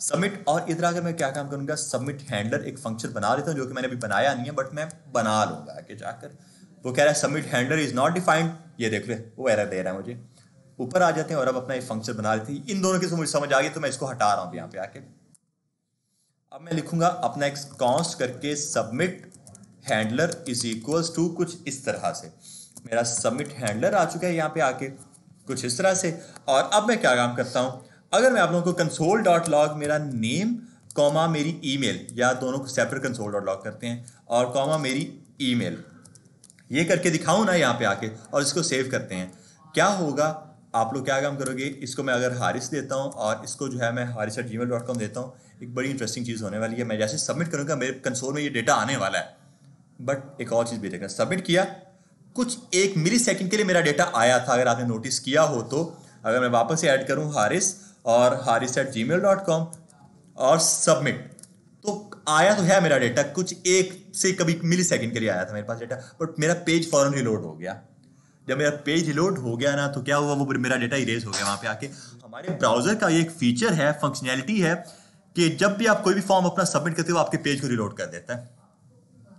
सबमिट। और इधर अगर मैं क्या काम करूंगा, सबमिट हैंडलर एक फंक्शन बना लेता हूँ जो कि मैंने अभी बनाया नहीं है, बट मैं बना लूंगा आगे जाकर। वो कह रहा है submit handler is not defined, ये देख ले वो एरर दे रहा है मुझे। ऊपर आ जाते हैं और अब अपना एक फंक्शन बना लेते हैं। इन दोनों की मुझे समझ आ गई तो मैं इसको हटा रहा हूँ यहाँ पे आके। अब मैं लिखूंगा अपना एक कॉन्स्ट करके submit handler is equals to कुछ इस तरह से। मेरा सबमिट हैंडलर आ चुका है यहाँ पे आके कुछ इस तरह से। और अब मैं क्या काम करता हूँ, अगर मैं आप लोगों को कंसोल डॉट लॉग मेरा नेम कॉमा मेरी ईमेल, या दोनों को सेपरेट कंसोल डॉट लॉग करते हैं, और कॉमा मेरी ईमेल, ये करके दिखाऊं ना यहाँ पे आके, और इसको सेव करते हैं, क्या होगा? आप लोग क्या काम करोगे, इसको मैं अगर हारिस देता हूँ और इसको जो है मैं haris@gmail.com देता हूँ, एक बड़ी इंटरेस्टिंग चीज़ होने वाली है। मैं जैसे सबमिट करूँगा मेरे कंसोल में ये डेटा आने वाला है। बट एक और चीज़ भी देखना, सबमिट किया, कुछ 1 मिली सेकेंड के लिए मेरा डेटा आया था, अगर आपने नोटिस किया हो तो। अगर मैं वापस से ऐड करूँ हारिस और haris@gmail.com और सबमिट, तो आया तो है मेरा डेटा, कुछ 1 से कभी मिली सेकेंड के लिए आया था मेरे पास डेटा, बट मेरा पेज फौरन रिलोड हो गया। जब मेरा पेज रिलोड हो गया ना, तो क्या हुआ, वो मेरा डेटा इरेज हो गया वहाँ पे आके। हमारे ब्राउजर का ये एक फीचर है, फंक्शनैलिटी है, कि जब भी आप कोई भी फॉर्म अपना सबमिट करते हो आपके पेज को रिलोड कर देता है,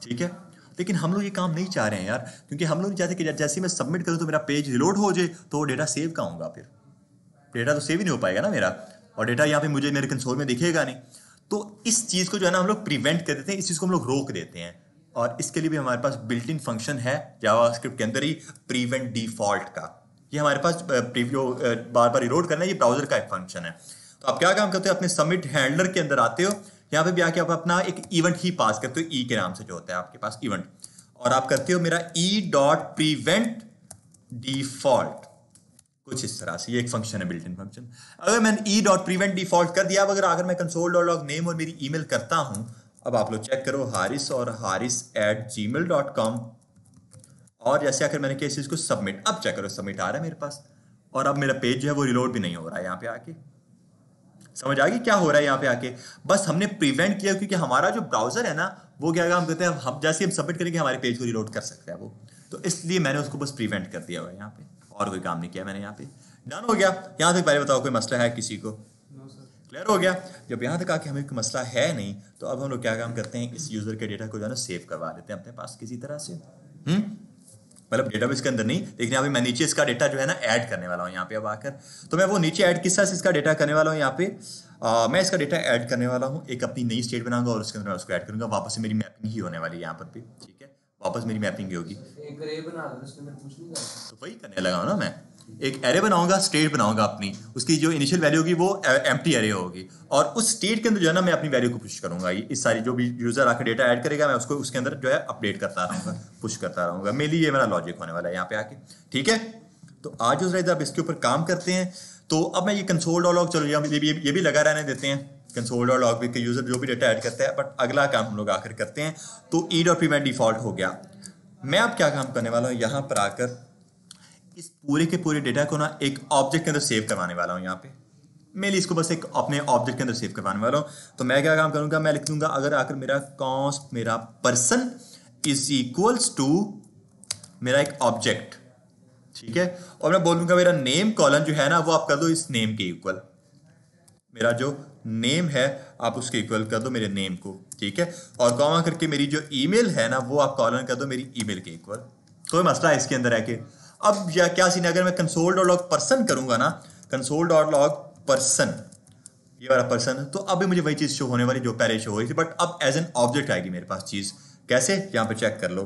ठीक है। लेकिन हम लोग ये काम नहीं चाह रहे हैं यार, क्योंकि हम लोग चाहते कि जैसे मैं सबमिट करूँ तो मेरा पेज रिलोड हो जाए, तो वो डेटा सेव कहाँ होगा? फिर डेटा तो सेव ही नहीं हो पाएगा ना मेरा, और डेटा यहाँ पे मुझे मेरे कंसोल में दिखेगा नहीं। तो इस चीज़ को जो है ना हम लोग प्रिवेंट कर देते हैं, इस चीज़ को हम लोग रोक देते हैं। और इसके लिए भी हमारे पास बिल्ट इन फंक्शन है जावास्क्रिप्ट के अंदर ही, प्रिवेंट डिफॉल्ट का। ये हमारे पास प्रीव्यू बार बार रिलोड करना है, ये ब्राउजर का एक फंक्शन है। तो आप क्या काम करते हो, अपने सबमिट हैंडलर के अंदर आते हो, यहाँ पे भी आके आप अपना एक इवेंट ही पास करते हो, ई के नाम से जो होता है आपके पास इवेंट, और आप करते हो मेरा e.prevent डिफॉल्ट, कुछ इस तरह से। ये एक फंक्शन है, बिल्ट इन फंक्शन। अगर मैंने e.prevent डिफॉल्ट कर दिया, अगर मैं कंसोल.log नेम और मेरी ईमेल करता हूं, अब आप लोग चेक करो, हारिस और haris@gmail.com, और जैसे आकर मैंने किया इस चीज को सबमिट, अब चेक करो सबमिट आ रहा है मेरे पास, और अब मेरा पेज जो है वो रिलोड भी नहीं हो रहा है यहाँ पे आके। समझ आ गई क्या हो रहा है यहाँ पे आके? बस हमने प्रिवेंट किया, क्योंकि हमारा जो ब्राउजर है ना, वो क्या काम करते हैं, हम जैसे हम सबमिट करेंगे हमारे पेज को रिलोड कर सकते हैं वो, तो इसलिए मैंने उसको बस प्रिवेंट कर दिया हुआ है यहाँ पे, और कोई काम नहीं किया मैंने यहाँ पे। डन हो गया यहाँ तक? पहले बताओ कोई मसला है किसी को? क्लियर हो गया? जब यहाँ तक आके हमें कोई मसला है नहीं, तो अब हम लोग क्या काम करते हैं, इस यूजर के डेटा को जो है ना सेव करवा लेते हैं अपने पास किसी तरह से। मतलब डेटाबेस के अंदर नहीं, लेकिन यहाँ पे मैं नीचे इसका डेटा जो है ना ऐड करने वाला हूँ यहाँ पे। अब आकर तो मैं वो नीचे ऐड किस तरह से इसका डेटा करने वाला हूँ यहाँ पे, मैं इसका डेटा ऐड करने वाला हूँ, एक अपनी नई स्टेट बनाऊंगा और उसके अंदर मैं उसको ऐड करूंगा। वापस से मेरी मैपिंग ही होने वाली है यहाँ पर भी, ठीक है, वापस मेरी मैपिंग ही होगी। एक रे बना दो, उसके अंदर कुछ नहीं करना, तो वही करने लगा हूँ ना मैं, एक एरे बनाऊंगा, स्टेट बनाऊंगा अपनी, उसकी जो इनिशियल वैल्यू होगी वो एम्प्टी एरे होगी, और उस स्टेट के अंदर जो है ना मैं अपनी वैल्यू को पुश करूंगा। इस सारी जो भी यूजर आकर डेटा ऐड करेगा, मैं उसको उसके अंदर जो है अपडेट करता रहूंगा, पुश करता रहूंगा। मेनली ये मेरा लॉजिक होने वाला है यहाँ पे आके, ठीक है। तो आज जो अब इसके ऊपर काम करते हैं। तो अब मैं ये कंसोल.log, चलो ये भी लगा रहने देते हैं, कंसोल.log के यूजर जो भी डेटा ऐड करता है, बट अगला काम हम लोग आकर करते हैं। तो e.prevent डिफॉल्ट हो गया। मैं अब क्या काम करने वाला हूँ, यहाँ पर आकर इस पूरे के पूरे डेटा को ना एक ऑब्जेक्ट के अंदर सेव करवाने वाला हूँ। यहाँ पे मैं इसको बस एक अपने ऑब्जेक्ट के अंदर सेव करवाने वाला हूँ। तो मैं क्या काम करूँगा, मैं लिख दूंगा अगर आकर मेरा कॉन्स्ट मेरा पर्सन इज इक्वल्स टू मेरा एक ऑब्जेक्ट, ठीक है, और मैं बोलूँगा मेरा नेम कॉलन जो है ना वो आप कर दो इस नेम के इक्वल, मेरा जो नेम है आप उसके इक्वल कर दो मेरे नेम को, ठीक है, और कॉमा करके मेरी जो ईमेल है ना वो आप कॉलन कर दो मेरी ईमेल के इक्वल। कोई मसला है इसके अंदर है कि अब या क्या सीन है, अगर मैं कंसोल.log पर्सन करूंगा ना, कंसोल.log पर्सन, ये वाला पर्सन, तो अब भी मुझे वही चीज शो होने वाली जो पहले शो हो रही थी, बट अब एज एन ऑब्जेक्ट आएगी मेरे पास चीज। कैसे? यहाँ पे चेक कर लो,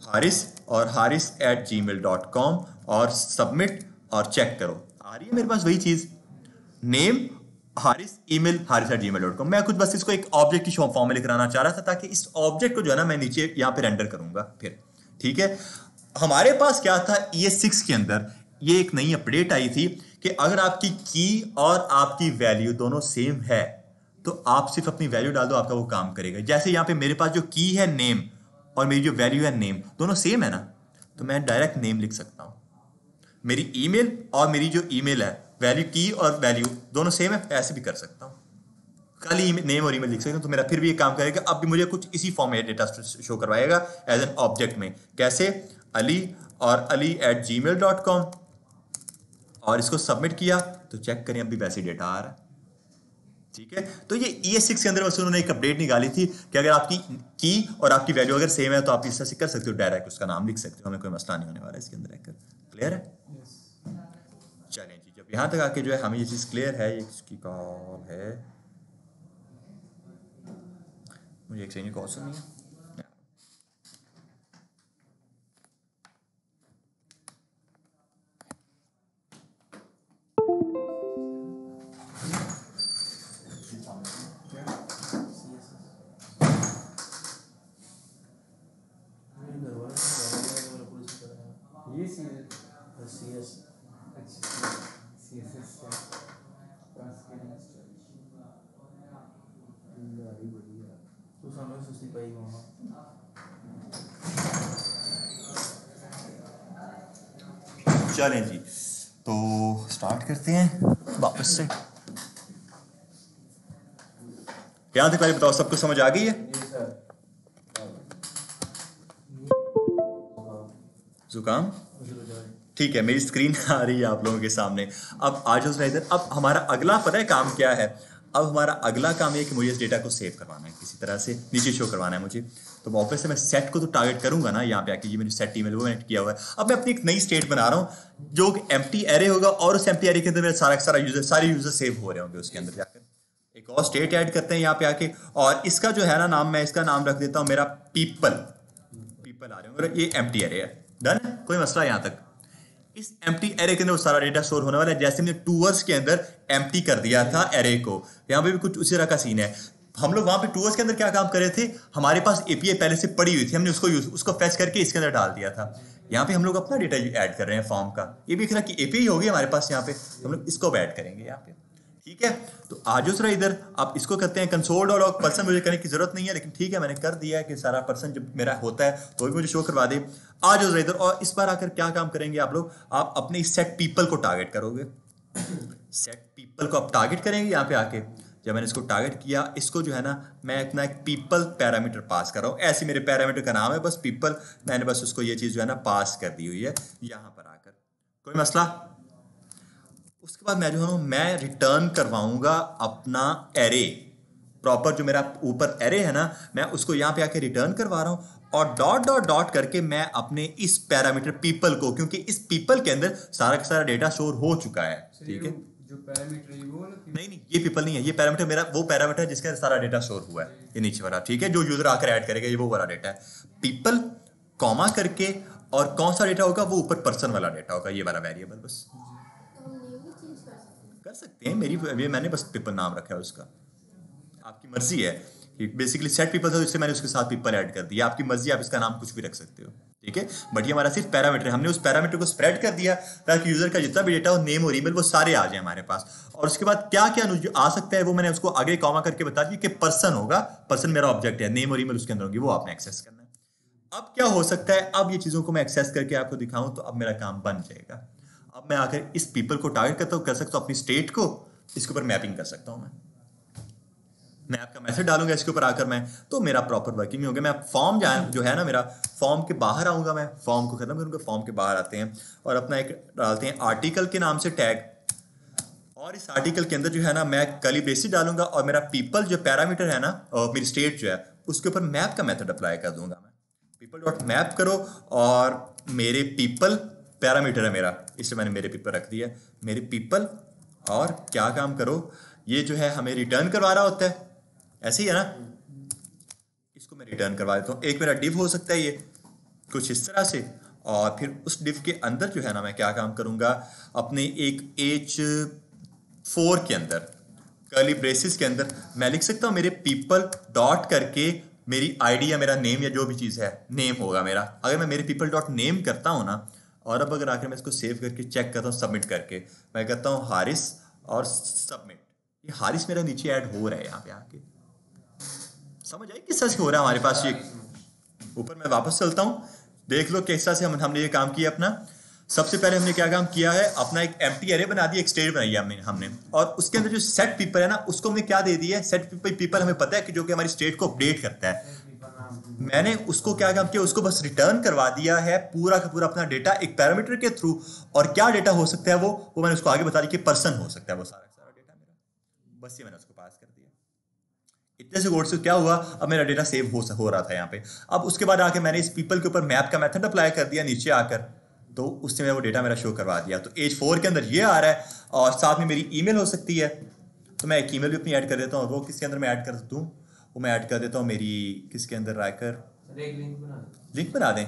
हारिस और haris@gmail.com और सबमिट, और चेक करो आ रही है मेरे पास वही चीज, नेम हारिस, ईमेल haris@gmail.com। मैं कुछ बस इसको एक ऑब्जेक्ट की फॉर्म में लेकर आना चाह रहा था, ताकि इस ऑब्जेक्ट को जो है ना मैं नीचे यहाँ पे रेंडर करूंगा फिर, ठीक है। हमारे पास क्या था, ES6 के अंदर ये एक नई अपडेट आई थी कि अगर आपकी की और आपकी वैल्यू दोनों सेम है, तो आप सिर्फ अपनी वैल्यू डाल दो, आपका वो काम करेगा। जैसे यहाँ पे मेरे पास जो की है नेम और मेरी जो वैल्यू है नेम, दोनों सेम है ना, तो मैं डायरेक्ट नेम लिख सकता हूँ। मेरी ईमेल और मेरी जो ईमेल है, वैल्यू की और वैल्यू दोनों सेम है, ऐसे भी कर सकता हूँ, खाली नेम और ईमेल लिख सकता हूँ, तो मेरा फिर भी ये काम करेगा। अब भी मुझे कुछ इसी फॉर्म में डेटा शो करवाएगा एज एन ऑब्जेक्ट में। कैसे? अली और ali@gmail.com, और इसको सबमिट किया तो चेक करें अभी वैसे डेटा आ रहा है, ठीक है। तो ये ES6 के अंदर बस उन्होंने एक अपडेट निकाली थी कि अगर आपकी की और आपकी वैल्यू अगर सेम है तो आप इस तरह से कर सकते हो, डायरेक्ट उसका नाम लिख सकते हो, हमें कोई मसला नहीं होने वाला है इसके अंदर रहकर। क्लियर है? चलें जी, जब यहाँ तक आके जो है हमें ये चीज़ क्लियर है, ये इसकी कॉल है, मुझे एक सेकंड कॉल सुननी है। मेरे घर वाले ने पुलिस कराया ये सी CS। अच्छा CSS से पास के तो सामने सुस्ती पाई वहाँ। चलें जी, तो स्टार्ट करते हैं वापस से। यहाँ तक बताओ, सबको समझ आ गई है? जी सर। जुकाम? ठीक है, मेरी स्क्रीन आ रही है आप लोगों के सामने। अब आज उस इधर, अब हमारा अगला पता है काम क्या है? अब हमारा अगला काम है कि मुझे इस डेटा को सेव करवाना है, किसी तरह से नीचे शो करवाना है मुझे। तो वापस से मैं सेट को तो टारगेट करूंगा ना, यहाँ पे आके ये मेरी सेट ईमेल वो मैंने किया हुआ है। अब मैं अपनी एक नई स्टेट बना रहा हूँ जो एम्प्टी एरे होगा, और उस एम्प्टी एरे के अंदर मेरा सारे यूजर सेव हो रहे होंगे उसके अंदर जाकर। एक और स्टेट ऐड करते हैं यहाँ पे आके, और इसका जो है ना नाम, मैं इसका नाम रख देता हूँ मेरा पीपल आ रहे होंगे, ये एम्प्टी एरे है। डन है, कोई मसला यहाँ तक? इस एम्प्टी एरे के अंदर वो सारा डेटा स्टोर होने वाला है। जैसे हमने टूवर्स के अंदर एम्प्टी कर दिया था एरे को, यहाँ पे भी कुछ उसी तरह का सीन है। हम लोग वहां पे टूवर्स के अंदर क्या काम कर रहे थे, हमारे पास एपीआई पहले से पड़ी हुई थी, हमने उसको फेच करके इसके अंदर डाल दिया था। यहाँ पे हम लोग अपना डेटा ऐड कर रहे हैं फॉर्म का, ये भी एक तरह की एपीआई होगी हमारे पास यहाँ पे, हम लोग इसको ऐड करेंगे यहाँ पे। ठीक है, तो आज जरा इधर आप इसको करते हैं कंसोल डॉट पर्सन, मुझे करने की जरूरत नहीं है, लेकिन ठीक है मैंने कर दिया है कि सारा पर्सन जब मेरा होता है तो भी मुझे शो करवा दे। आज जरा इधर, और इस बार आकर क्या काम करेंगे आप लोग, आप अपने सेट पीपल को टारगेट करोगे। सेट पीपल को आप टारगेट करेंगे यहाँ पे आके। जब मैंने इसको टारगेट किया, इसको जो है ना मैं अपना एक पीपल पैरामीटर पास कर रहा हूँ, ऐसे मेरे पैरामीटर का नाम है बस पीपल, मैंने बस उसको ये चीज़ जो है ना पास कर दी हुई है यहाँ पर आकर। कोई मसला? उसके बाद मैं जो है मैं रिटर्न करवाऊंगा अपना एरे प्रॉपर, जो मेरा ऊपर एरे है ना, मैं उसको यहाँ पे आके रिटर्न करवा रहा हूँ, और डॉट डॉट डॉट करके मैं अपने इस पैरामीटर पीपल को, क्योंकि इस पीपल के अंदर सारा का सारा डेटा स्टोर हो चुका है। ठीक है, जो पैरामीटर है वो नहीं, ये पीपल नहीं है, ये पैरामीटर मेरा वो पैरामीटर है जिसके अंदर सारा डेटा स्टोर हुआ है, ये नीचे वाला। ठीक है, जो यूजर आकर ऐड करेगा ये वो वाला डेटा है। पीपल कॉमा करके, और कौन सा डेटा होगा, वो ऊपर पर्सन वाला डेटा होगा, ये वाला वेरिएबल। बस कर सकते हैं, मैंने बस पीपल नाम रखा है उसका, आपकी मर्जी है कि बेसिकली सेट पीपल था तो इससे मैंने उसके साथ पीपल ऐड कर दिया, आपकी मर्जी, आप इसका नाम कुछ भी रख सकते हो। ठीक है, बट ये हमारा सिर्फ पैरामीटर है, हमने उस पैरामीटर को स्प्रेड कर दिया ताकि यूजर का जितना भी डेटा हो, नेम और ईमेल, वो सारे आ जाए हमारे पास। और उसके बाद क्या क्या आ सकता है वो मैंने उसको आगे कॉमा करके बता दिया कि पर्सन होगा, पर्सन मेरा ऑब्जेक्ट है, नेम और ईमेल उसके अंदर होगी, वो आपने एक्सेस करना है। अब क्या हो सकता है, अब ये चीजों को मैं एक्सेस करके आपको दिखाऊं तो अब मेरा काम बन जाएगा। अब मैं आकर इस पीपल को टारगेट करता हूं, कर सकता हूं अपनी स्टेट को, इसके ऊपर मैपिंग कर सकता हूं मैं आपका मैसेज डालूंगा इसके ऊपर आकर, मैं तो मेरा प्रॉपर वर्किंग होगा। मैं फॉर्म जो है ना मेरा, फॉर्म के बाहर आऊंगा, मैं फॉर्म को खत्म करूंगा, फॉर्म के बाहर आते हैं और अपना एक डालते हैं आर्टिकल के नाम से टैग, और इस आर्टिकल के अंदर जो है ना मैं कर्ली ब्रेसेस डालूंगा, और मेरा पीपल जो पैरामीटर है ना, और मेरी स्टेट जो है उसके ऊपर मैप का मेथड अप्लाई कर दूंगा मैं। पीपल डॉट मैप करो, और मेरे पीपल पैरामीटर है मेरा, इसलिए मैंने मेरे पीपल रख दिया, मेरे पीपल, और क्या काम करो, ये जो है हमें रिटर्न करवा रहा होता है, ऐसे ही है ना, इसको मैं रिटर्न करवा देता हूँ। एक मेरा डिव हो सकता है ये कुछ इस तरह से, और फिर उस डिव के अंदर जो है ना मैं क्या काम करूंगा, अपने एक H4 के अंदर कर्ली ब्रेसेस के अंदर मैं लिख सकता हूँ मेरे पीपल डॉट करके मेरी आईडी या मेरा नेम या जो भी चीज़ है, नेम होगा मेरा। अगर मैं मेरे पीपल डॉट नेम करता हूँ ना, और अब अगर आकर मैं इसको सेव करके चेक करता हूँ, सबमिट करके मैं कहता हूँ हारिस और सबमिट, ये हारिस मेरा नीचे ऐड हो रहा है यहाँ पे आके। समझ आई किस तरह से हो रहा है हमारे पास ये? ऊपर मैं वापस चलता हूँ, देख लो किस तरह से हमने ये काम किया अपना। सबसे पहले हमने क्या काम किया है, अपना एक एम्प्टी एरे बना दिया, एक स्टेट बनाई है हमने, और उसके अंदर जो सेट पीपल है ना, उसको हमने क्या दे दिया है, सेट पीपल हमें पता है कि जो कि हमारी स्टेट को अपडेट करता है। मैंने उसको क्या काम किया, उसको बस रिटर्न करवा दिया है पूरा का पूरा अपना डेटा एक पैरामीटर के थ्रू, और क्या डेटा हो सकता है वो मैंने उसको आगे बता दिया कि पर्सन हो सकता है वो सारा डेटा मेरा, बस ये मैंने उसको पास कर दिया। इतने से कोड से क्या हुआ, अब मेरा डेटा सेव हो रहा था यहाँ पे। अब उसके बाद आके मैंने इस पीपल के ऊपर मैप का मेथड अप्लाई कर दिया नीचे आकर, तो उससे मैं वो डेटा मेरा शो करवा दिया। तो एज 4 के अंदर ये आ रहा है और साथ में मेरी ईमेल हो सकती है, तो मैं एक ईमेल भी अपनी ऐड कर देता हूँ। वो किसके अंदर मैं ऐड कर देता हूँ, वो मैं ऐड कर देता हूँ मेरी किसके अंदर, राइकर लिंक बना दें।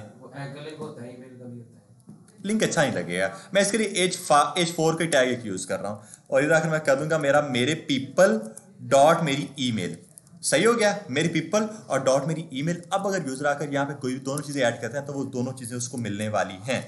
लिंक अच्छा नहीं लगेगा, मैं इसके लिए एज 4 का टैग एक यूज़ कर रहा हूँ और इधर आकर मैं कर दूंगा मेरा मेरे पीपल डॉट मेरी ईमेल। सही हो गया, मेरी पीपल और डॉट मेरी ईमेल। अब अगर यूज़र आकर यहाँ पे कोई भी दोनों चीज़ें ऐड करते हैं तो वो दोनों चीज़ें उसको मिलने वाली हैं।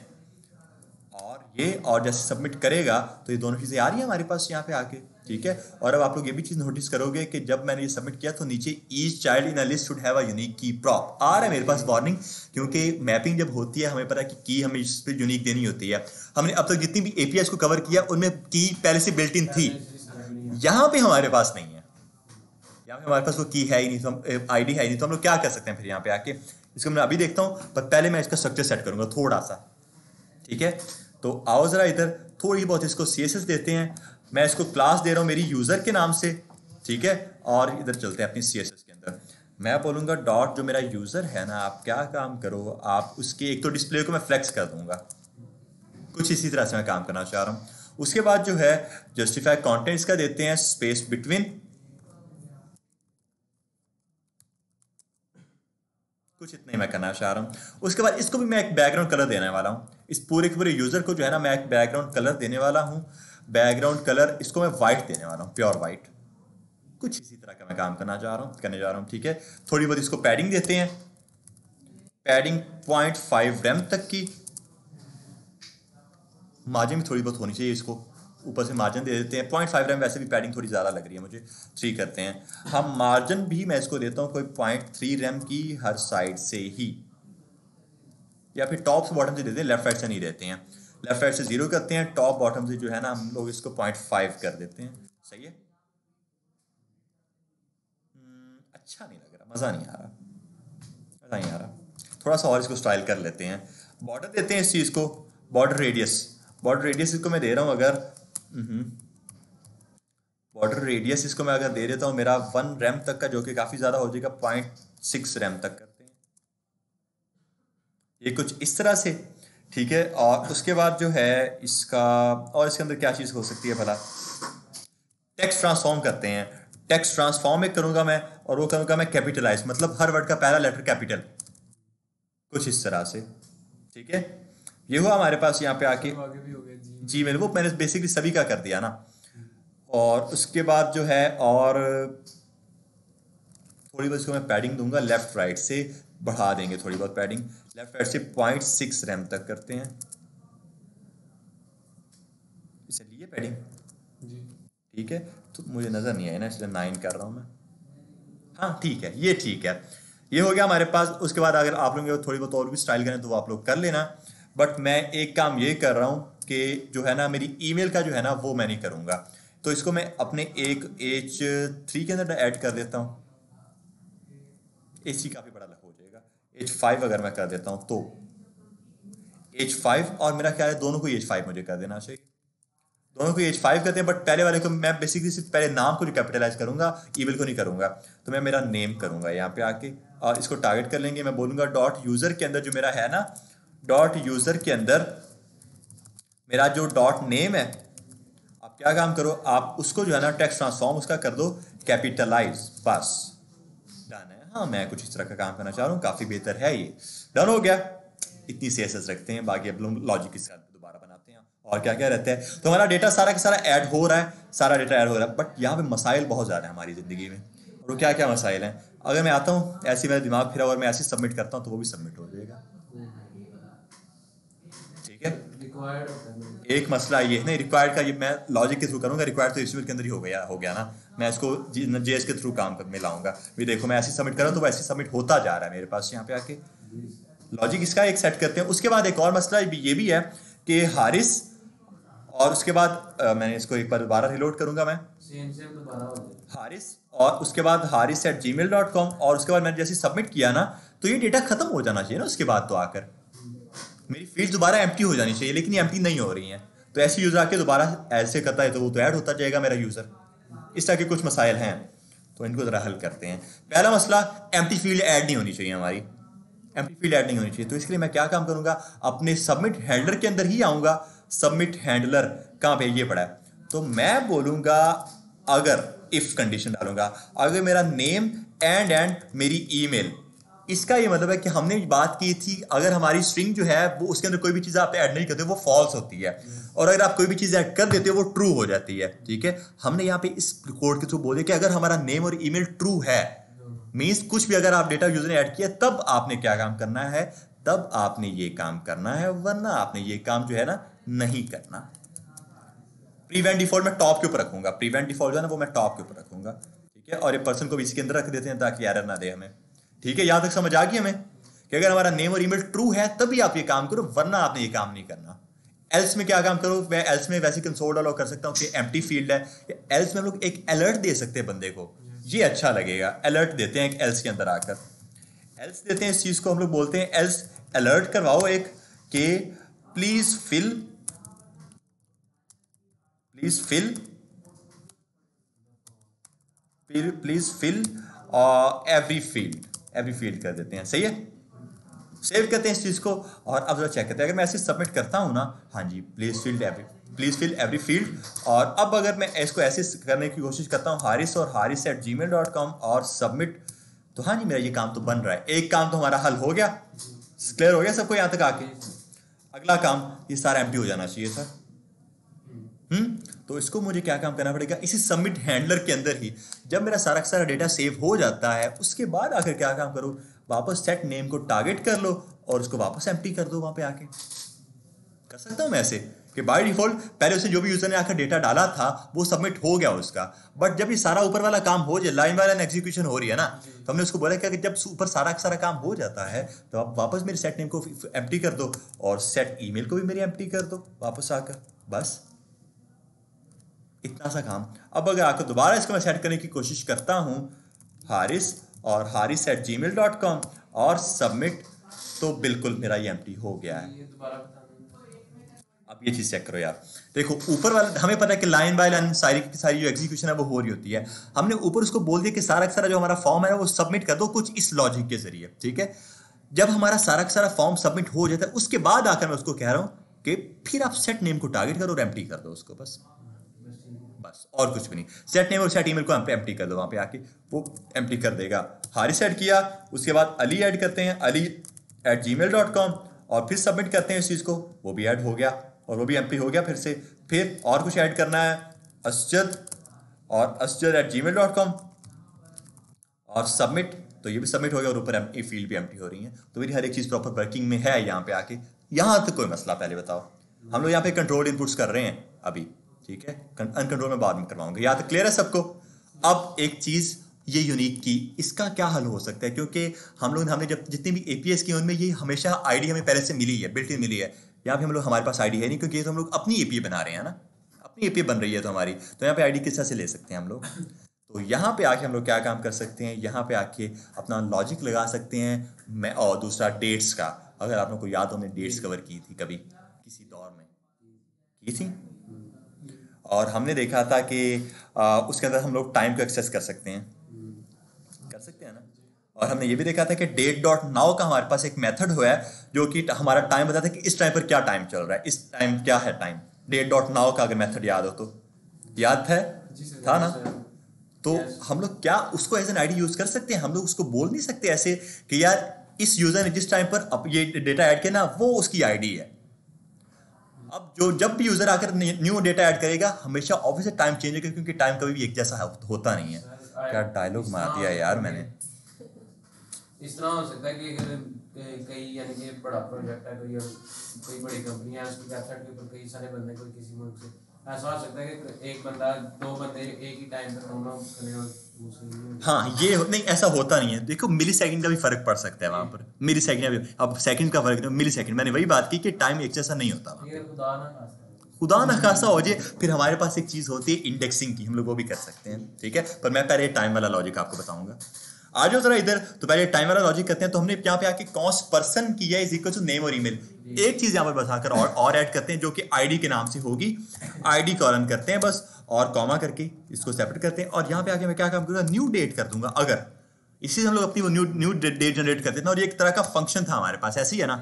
और जैसे सबमिट करेगा तो ये दोनों चीज़ें आ रही हैं हमारे पास यहाँ पे आके, ठीक है। और अब आप लोग ये भी चीज़ नोटिस करोगे कि जब मैंने ये सबमिट किया तो नीचे each child in a list should have a unique की प्रॉप आ रहा है मेरे पास वार्निंग, क्योंकि मैपिंग जब होती है हमें पता है कि की हमें इस पर यूनिक देनी होती है। हमने अब तक जितनी भी एपीआई को कवर किया उनमें की पहले से बिल्ट इन थी, यहाँ पे हमारे पास नहीं है, यहाँ पे हमारे पास वो की है ही नहीं, तो हम आईडी है ही नहीं, तो हम लोग क्या कर सकते हैं फिर यहाँ पे आके। इसको मैं अभी देखता हूँ, पर पहले मैं इसका स्ट्रक्चर सेट करूँगा थोड़ा सा, ठीक है। तो आओ ज़रा इधर थोड़ी बहुत इसको CSS देते हैं। मैं इसको क्लास दे रहा हूँ मेरी यूज़र के नाम से, ठीक है। और इधर चलते हैं अपनी CSS के अंदर। मैं बोलूँगा डॉट जो मेरा यूज़र है ना, आप क्या काम करो, आप उसके एक तो डिस्प्ले को मैं फ्लेक्स कर दूंगा, कुछ इसी तरह से मैं काम करना चाह रहा हूँ। उसके बाद जो है जस्टिफाई कॉन्टेंट्स का देते हैं स्पेस बिटवीन, कुछ इतना ही मैं करना चाह रहा हूँ। उसके बाद इसको भी मैं एक बैकग्राउंड कलर देने वाला हूँ, इस पूरे के पूरे यूज़र को जो है ना मैं एक बैकग्राउंड कलर देने वाला हूँ। बैकग्राउंड कलर इसको मैं वाइट देने वाला हूँ, प्योर वाइट। कुछ इसी तरह का मैं काम करने जा रहा हूँ, ठीक है। थोड़ी बहुत इसको पैडिंग देते हैं, पैडिंग 0.5 रैम तक की। मार्जिन भी थोड़ी बहुत होनी चाहिए, इसको ऊपर से मार्जिन दे देते हैं 0.5 रैम। वैसे भी पैडिंग थोड़ी ज़्यादा लग रही है मुझे, 3 करते हैं हम। मार्जिन भी मैं इसको देता हूँ कोई 0.3 रैम की हर साइड से ही, या फिर टॉप से बॉटम से देते हैं, लेफ्ट साइड से नहीं देते हैं। लेफ्ट साइड से 0 करते हैं, टॉप बॉटम से जो है ना हम लोग इसको 0.5 कर देते हैं। सही है, अच्छा नहीं लग रहा, मज़ा नहीं आ रहा, थोड़ा सा और इसको स्टाइल कर लेते हैं। बॉर्डर देते हैं इस चीज़ को, बॉर्डर रेडियस इसको मैं दे रहा हूँ अगर बॉर्डर रेडियस इसको मैं अगर दे देता हूँ मेरा 1 रैम तक का, जो कि काफ़ी ज़्यादा हो जाएगा, 0.6 रैम तक करते हैं ये कुछ इस तरह से, ठीक है। और उसके बाद जो है इसका, और इसके अंदर क्या चीज़ हो सकती है भला, टेक्स्ट ट्रांसफॉर्म करते हैं। टेक्स्ट ट्रांसफॉर्म एक करूँगा मैं, और वो करूँगा मैं कैपिटलाइज, मतलब हर वर्ड का पहला लेटर कैपिटल, कुछ इस तरह से, ठीक है। ये हुआ हमारे पास यहाँ पे आके जी मेल, वो मैंने बेसिकली सभी का कर दिया ना। और उसके बाद जो है और थोड़ी बहुत इसको मैं पैडिंग दूंगा, लेफ्ट राइट से बढ़ा देंगे थोड़ी बहुत पैडिंग, लेफ्ट राइट से 0.6 रैम तक करते हैं। इसे लिए पैडिंग ठीक है, तो मुझे नज़र नहीं आया ना इसलिए 9 कर रहा हूँ मैं। हाँ ठीक है, ये ठीक है, ये हो गया हमारे पास। उसके बाद अगर आप लोग थोड़ी बहुत और भी स्टाइल करें तो वो आप लोग कर लेना, बट मैं एक काम ये कर रहा हूँ कि जो है ना मेरी ईमेल का जो है ना वो मैं नहीं करूँगा, तो इसको मैं अपने एक H3 के अंदर ऐड कर देता हूँ। H3 काफ़ी बड़ा हो जाएगा, H5 अगर मैं कर देता हूँ तो H5, और मेरा क्या है दोनों को H5 मुझे कर देना चाहिए, दोनों को H5 करते हैं। बट पहले वाले को मैं बेसिकली सिर्फ पहले नाम को कैपिटलाइज करूंगा, ईमेल को नहीं करूंगा। तो मैं मेरा नेम करूंगा यहाँ पे आके, और इसको टारगेट कर लेंगे। मैं बोलूंगा डॉट यूज़र के अंदर जो मेरा है ना, डॉट यूज़र के अंदर मेरा जो डॉट नेम है, आप क्या काम करो, आप उसको जो है ना टेक्स्ट ट्रांसफॉर्म उसका कर दो कैपिटलाइज, बस डन है। हाँ मैं कुछ इस तरह का काम करना चाह रहा हूँ, काफ़ी बेहतर है ये, डन हो गया। इतनी CSS रखते हैं, बाकी अब लोग लॉजिक इसका दोबारा बनाते हैं और क्या क्या रहता है। तो हमारा डेटा सारा का सारा ऐड हो रहा है, सारा डेटा ऐड हो रहा है, बट यहाँ पे मसाइल बहुत ज़्यादा है हमारी ज़िंदगी में। और वो क्या क्या मसाइल हैं, अगर मैं आता हूँ ऐसे मेरा दिमाग फिरा और मैं ऐसे सबमिट करता हूँ तो वो भी सबमिट हो जाएगा, ठीक है। एक मसला ये है नहीं, रिक्वायर्ड का ये मैं लॉजिक के थ्रू करूँगा, रिक्वायर्ड तो HTML के अंदर ही हो गया ना, मैं इसको JS के थ्रू काम में लाऊंगा। भी देखो मैं ऐसे सबमिट कर रहा हूँ तो वैसे सबमिट होता जा रहा है मेरे पास यहाँ पे आके। लॉजिक इसका एक सेट करते हैं। उसके बाद एक और मसला ये भी है कि हारिस, और उसके बाद मैंने इसको एक बार दोबारा रिलोड करूंगा मैं, हारिस, और उसके बाद haris@gmail.com, और उसके बाद मैंने जैसे सबमिट किया ना तो ये डेटा खत्म हो जाना चाहिए ना। उसके बाद तो आकर मेरी फील्ड दोबारा एम्प्टी हो जानी चाहिए, लेकिन ये एम्प्टी नहीं हो रही हैं। तो ऐसे यूज़र आके दोबारा ऐसे करता है तो वो तो ऐड होता जाएगा मेरा यूज़र। इस तरह के कुछ मसाइल हैं। तो इनको ज़रा हल करते हैं। पहला मसला, एम्प्टी फील्ड ऐड नहीं होनी चाहिए हमारी, एम्प्टी फील्ड ऐड नहीं होनी चाहिए। तो इसके लिए मैं क्या काम करूंगा, अपने सबमिट हैंडलर के अंदर ही आऊँगा। सबमिट हैंडलर कहाँ पे, ये पड़ा है। तो मैं बोलूँगा, अगर इफ़ कंडीशन डालूंगा, अगर मेरा नेम एंड मेरी ईमेल, इसका ये मतलब है कि हमने बात की थी अगर हमारी स्ट्रिंग जो है वो उसके अंदर कोई भी चीज़ आप ऐड नहीं करते वो फॉल्स होती है, और अगर आप कोई भी चीज़ ऐड कर देते हो वो ट्रू हो जाती है। ठीक है, हमने यहाँ पे इस कोड के थ्रू बोले कि अगर हमारा नेम और ईमेल ट्रू है, मीन्स कुछ भी अगर आप डेटा यूजर ने ऐड किया, तब आपने क्या काम करना है, तब आपने ये काम करना है, वरना आपने ये काम जो है ना नहीं करना। प्रीवेंट डिफॉल्ट मैं टॉप के ऊपर रखूंगा, प्रीवेंट डिफॉल्ट जो है ना वो मैं टॉप के ऊपर रखूंगा। ठीक है, और ये पर्सन को भी इसके अंदर रख देते हैं ताकि एरर ना दे हमें। ठीक है, यहां तक समझ आ गई हमें कि अगर हमारा नेम और ईमेल ट्रू है तभी आप ये काम करो, वरना आपने ये काम नहीं करना। एल्स में क्या काम करो, मैं एल्स में वैसे कंसोल डालो कर सकता हूँ कि एम्प्टी फील्ड है। एल्स में हम लोग एक अलर्ट दे सकते हैं बंदे को, ये अच्छा लगेगा। अलर्ट देते हैं एक एल्स के अंदर आकर, एल्स देते हैं इस चीज को हम लोग बोलते हैं एल्स अलर्ट करवाओ एक कि प्लीज फिल एवरी फील्ड कर देते हैं। सही है, सेव करते हैं इस चीज को, और अब जरा चेक करते हैं। अगर मैं ऐसे सबमिट करता हूं ना, हाँ जी, प्लीज फिल एवरी फील्ड। और अब अगर मैं इसको ऐसे करने की कोशिश करता हूँ haris@gmail.com और सबमिट, तो हाँ जी मेरा ये काम तो बन रहा है। एक काम तो हमारा हल हो गया, क्लियर हो गया सबको यहाँ तक आके। अगला काम, ये सारा एम्प्टी हो जाना चाहिए था। तो इसको मुझे क्या काम करना पड़ेगा, इसी सबमिट हैंडलर के अंदर ही जब मेरा सारा का सारा डेटा सेव हो जाता है, उसके बाद आकर क्या काम करो, वापस सेट नेम को टारगेट कर लो और उसको वापस एम्प्टी कर दो। वहां पे आके कर सकता हूं मैं ऐसे कि बाय डिफॉल्ट पहले उसने जो भी यूजर ने आकर डेटा डाला था वो सबमिट हो गया उसका, बट जब ये सारा ऊपर वाला काम हो जाए, लाइन बाय लाइन एग्जीक्यूशन हो रही है ना, तो हमने उसको बोला कि जब ऊपर सारा का सारा काम हो जाता है तो आप वापस मेरे सेट नेम को एम्प्टी कर दो और सेट ईमेल को भी मेरी एम्प्टी कर दो वापस आकर। बस इतना सा काम। अब अगर आकर दोबारा इसको मैं सेट करने की कोशिश करता हूं हारिस और haris@gmail.com और सबमिट, तो बिल्कुल मेरा ये एम्प्टी हो गया है। अब ये चीज चेक करो यार, देखो ऊपर वाला हमें पता है कि लाइन बाय लाइन सारी की सारी जो एग्जीक्यूशन है वो हो रही होती है। हमने ऊपर उसको बोल दिया कि सारा का सारा जो हमारा फॉर्म है वो सबमिट कर दो कुछ इस लॉजिक के जरिए। ठीक है, जब हमारा सारा का सारा फॉर्म सबमिट हो जाता है उसके बाद आकर मैं उसको कह रहा हूं कि फिर आप सेट नेम को टारगेट करो और एम्प्टी कर दो उसको, बस और कुछ भी नहीं। सेट नेम और सेट ईमेल को एम्प्टी कर दो, वहां पे आके वो एम्प्टी कर देगा। हारिस ऐड किया, उसके बाद अली ऐड करते हैं, ali@gmail.com और फिर सबमिट करते हैं इस चीज को, वो भी ऐड हो गया और वो भी एम्प्टी हो गया। फिर से फिर और कुछ ऐड करना है, असजद और asjad@gmail.com और सबमिट, तो ये भी सबमिट हो गया और ऊपर फील्ड भी एम्प्टी हो रही है। तो मेरी हर एक चीज प्रॉपर वर्किंग में है यहाँ पे आके। यहाँ तक कोई मसला पहले बताओ, हम लोग यहाँ पे कंट्रोल इनपुट्स कर रहे हैं अभी। ठीक है, अनकंट्रोल में बाद में करवाऊंगा। यहाँ तक क्लियर है सबको। अब एक चीज ये यूनिक की, इसका क्या हल हो सकता है, क्योंकि हमने जब जितनी भी एपीएस की उनमें ये हमेशा आईडी हमें पहले से मिली है, बिल्ट इन मिली है। यहाँ पे हम लोग हमारे पास आईडी है नहीं, क्योंकि ये तो हम लोग अपनी एपीए बना रहे हैं ना, अपनी एपीए बन रही है तो हमारी, तो यहाँ पे आईडी किस तरह से ले सकते हैं हम लोग। तो यहाँ पे आके हम लोग क्या काम कर सकते हैं, यहाँ पे आके अपना लॉजिक लगा सकते हैं। और दूसरा डेट्स का, अगर आप लोग को याद हो हमने डेट्स कवर की थी कभी किसी दौर में की थी, और हमने देखा था कि उसके अंदर हम लोग टाइम को एक्सेस कर सकते हैं ना। और हमने ये भी देखा था कि date.now का हमारे पास एक मेथड हुआ है जो कि हमारा टाइम बताता है कि इस टाइम पर क्या टाइम चल रहा है, इस टाइम क्या है टाइम। date.now का अगर मेथड याद हो तो, याद था ना, तो हम लोग क्या उसको एज एन आईडी यूज कर सकते हैं। हम लोग उसको बोल नहीं सकते ऐसे कि यार इस यूजर ने जिस टाइम पर अब ये डेटा ऐड किया ना वो उसकी आईडी है। अब जब भी यूजर आकर न्यू डेटा ऐड करेगा हमेशा ऑब्वियसली टाइम चेंज होगा, क्योंकि टाइम कभी भी एक जैसा होता नहीं है। क्या डायलॉग मार दिया यार मैंने। इस तरह हो सकता है कि अगर कई यानी कि बड़ा प्रोजेक्ट है, कोई बड़ी कंपनी है, उसकी वेबसाइट के ऊपर कई सारे बंदे कोई किसी मुल्क से, ऐसा हो सकता है कि एक बंदा दो बंदे एक ही टाइम पर दोनों खड़े। हाँ ये नहीं, ऐसा होता नहीं है। देखो मिली सेकंड का भी फर्क पड़ सकता है वहां पर, मिली सेकंड भी, अब सेकंड का फर्क, मिली सेकंड, मैंने वही बात की कि टाइम एक जैसा नहीं होता। खुदा ना खासा हो जाए, फिर हमारे पास एक चीज होती है इंडेक्सिंग की, हम लोग वो भी कर सकते हैं। ठीक है, पर मैं पहले टाइम वाला लॉजिक आपको बताऊंगा। आ जाओ जरा इधर, तो पहले टाइम वाला लॉजिक करते हैं। तो हमने यहाँ पे आके कॉस्ट पर्सन किया इज इक्वल टू नेम और ईमेल। एक चीज यहाँ पर बताकर और ऐड करते हैं जो कि आईडी के नाम से होगी, आईडी कॉलन करते हैं बस, और कॉमा करके इसको सेपरेट करते हैं और यहाँ पे आके मैं क्या काम करूँगा, न्यू डेट कर दूंगा। अगर इसी से हम लोग अपनी वो न्यू डेट जनरेट करते थे और ये एक तरह का फंक्शन था हमारे पास, ऐसी है ना।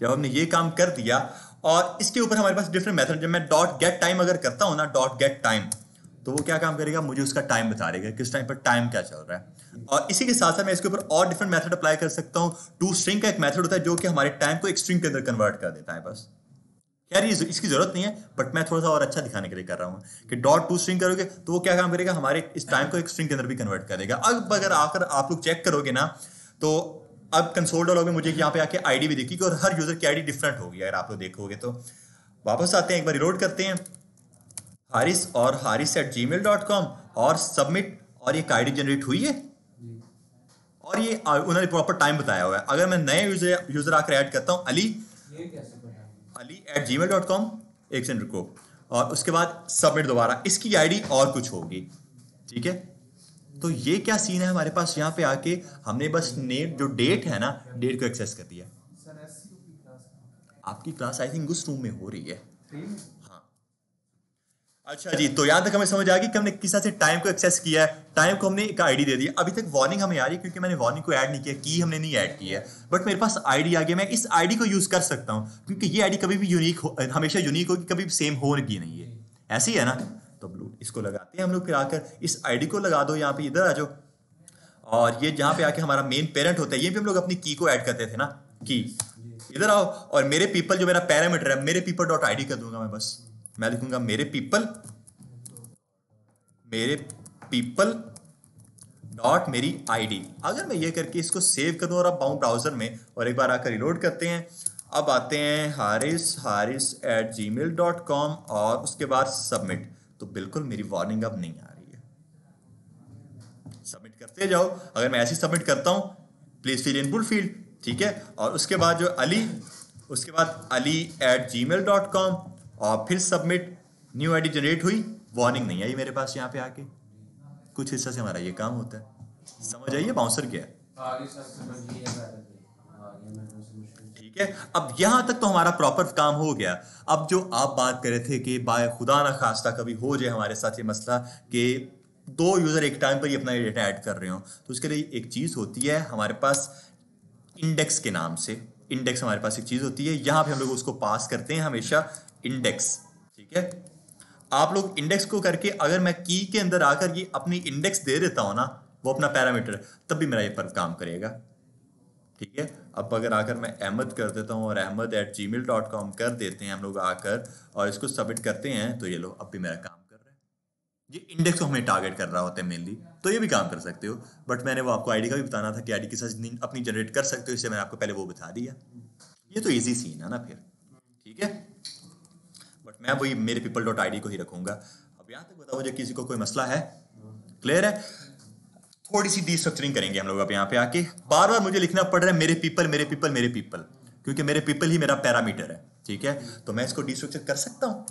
जब हमने ये काम कर दिया और इसके ऊपर हमारे पास डिफरेंट मेथड, जब मैं डॉट गेट टाइम अगर करता हूँ ना, डॉट गेट टाइम, तो वो क्या काम करेगा, मुझे उसका टाइम बता देगा किस टाइम पर टाइम क्या चल रहा है। और इसी के साथ साथ मैं इसके ऊपर और डिफरेंट मेथड अप्लाई कर सकता हूँ। टू स्ट्रिंग का एक मेथड होता है जो कि हमारे टाइम को एक स्ट्रिंग के अंदर कन्वर्ट कर देता है। बस यार ये इसकी जरूरत नहीं है, बट मैं थोड़ा सा और अच्छा दिखाने के लिए कर रहा हूँ कि डॉट टू स्ट्रिंग करोगे तो वो क्या काम करेगा, हमारे इस टाइम को एक स्ट्रिंग के अंदर भी कन्वर्ट कर देगा। अब अगर आकर आप लोग चेक करोगे ना, तो अब कंसोल लॉग में मुझे यहाँ पे आके आईडी भी दिखेगी और हर यूजर की आईडी डिफरेंट होगी अगर आप लोग देखोगे तो। वापस आते हैं, एक बार रिलोड करते हैं, हारिस और haris@gmail.com और सबमिट, और ये आईडी जनरेट हुई है और ये उन्होंने प्रॉपर टाइम बताया हुआ है। अगर मैं नए यूजर आकर ऐड करता हूँ ali@gmail.com, एक सेकंड रुको, और उसके बाद सबमिट दोबारा, इसकी आईडी और कुछ होगी, ठीक है। तो ये क्या सीन है हमारे पास, यहाँ पे आके हमने बस नेट जो डेट है ना, डेट को एक्सेस कर दिया। आपकी क्लास आई थिंक उस रूम में हो रही है, हाँ। अच्छा जी, तो यहाँ तक हमें समझ आ गई कि हमने किस तरह से टाइम को एक्सेस किया है। टाइम को हमने एक आईडी दे दी। अभी तक वार्निंग हमें आ रही है क्योंकि मैंने वार्निंग को ऐड नहीं किया, की हमने नहीं ऐड किया है, बट मेरे पास आईडी आ गया। मैं इस आईडी को यूज कर सकता हूँ क्योंकि ये आईडी कभी भी यूनिक हमेशा यूनिक होगी, कभी सेम होगी नहीं है, ऐसी है ना। तो ब्लू इसको लगाते हैं हम लोग, फिर आकर इस आईडी को लगा दो, यहाँ पे इधर आ जाओ, और ये जहाँ पे आके हमारा मेन पेरेंट होता है, ये भी हम लोग अपनी की को ऐड करते थे ना, की, इधर आओ, और मेरे पीपल जो मेरा पैरामीटर है, मेरे पीपल डॉट आईडी कर दूंगा मैं। बस मैं लिखूंगा मेरे पीपल डॉट मेरी आईडी। अगर मैं ये करके इसको सेव कर दूं और अब आऊं ब्राउजर में और एक बार आकर रिलोड करते हैं, अब आते हैं haris@gmail.com और उसके बाद सबमिट, तो बिल्कुल मेरी वार्निंग अब नहीं आ रही है। सबमिट करते जाओ। अगर मैं ऐसे सबमिट करता हूं, प्लीज फिल इनपुट फील्ड, ठीक है, और उसके बाद जो ali@gmail.com और फिर सबमिट, न्यू आईडी जनरेट हुई, वार्निंग नहीं आई मेरे पास। यहाँ पे आके कुछ हिस्सा से हमारा ये काम होता है, समझ आइए बाउंसर क्या है, ठीक है। अब यहां तक तो हमारा प्रॉपर काम हो गया। अब जो आप बात कर रहे थे कि बाय खुदा ना खास्ता कभी हो जाए हमारे साथ ये मसला कि दो यूजर एक टाइम पर ही अपना डेटा ऐड कर रहे हो, तो उसके लिए एक चीज होती है हमारे पास इंडेक्स के नाम से। इंडेक्स हमारे पास एक चीज होती है, यहां पे हम लोग उसको पास करते हैं हमेशा इंडेक्स, ठीक है। आप लोग इंडेक्स को करके अगर मैं की के अंदर आकर ये अपनी इंडेक्स दे देता हूं ना, वो अपना पैरामीटर, तब भी मेरा ये पर काम करेगा, ठीक है। अब अगर आकर मैं अहमद कर देता हूं और ahmed@gmail.com कर देते हैं हम लोग आकर और इसको सबमिट करते हैं, तो ये लो अब भी मेरा काम कर रहा है। ये इंडेक्स को हमें टारगेट कर रहा होता है मेनली, तो ये भी काम कर सकते हो, बट मैंने वो आपको आईडी का भी बताना था कि आईडी के साथ अपनी जनरेट कर सकते हो, इससे मैंने आपको पहले वो बता दिया। ये तो ईजी सीन है ना फिर, ठीक है। बट मैं वही मेरे people.id को ही रखूंगा। अब यहाँ तक बताओ, मुझे किसी को कोई मसला है, क्लियर है। थोड़ी सी डीस्ट्रक्चरिंग करेंगे हम लोग अब यहाँ पे आके। बार बार मुझे लिखना पड़ रहा है मेरे पीपल, क्योंकि मेरे पीपल ही मेरा पैरामीटर है, ठीक है। तो मैं इसको डीस्ट्रक्चर कर सकता हूँ।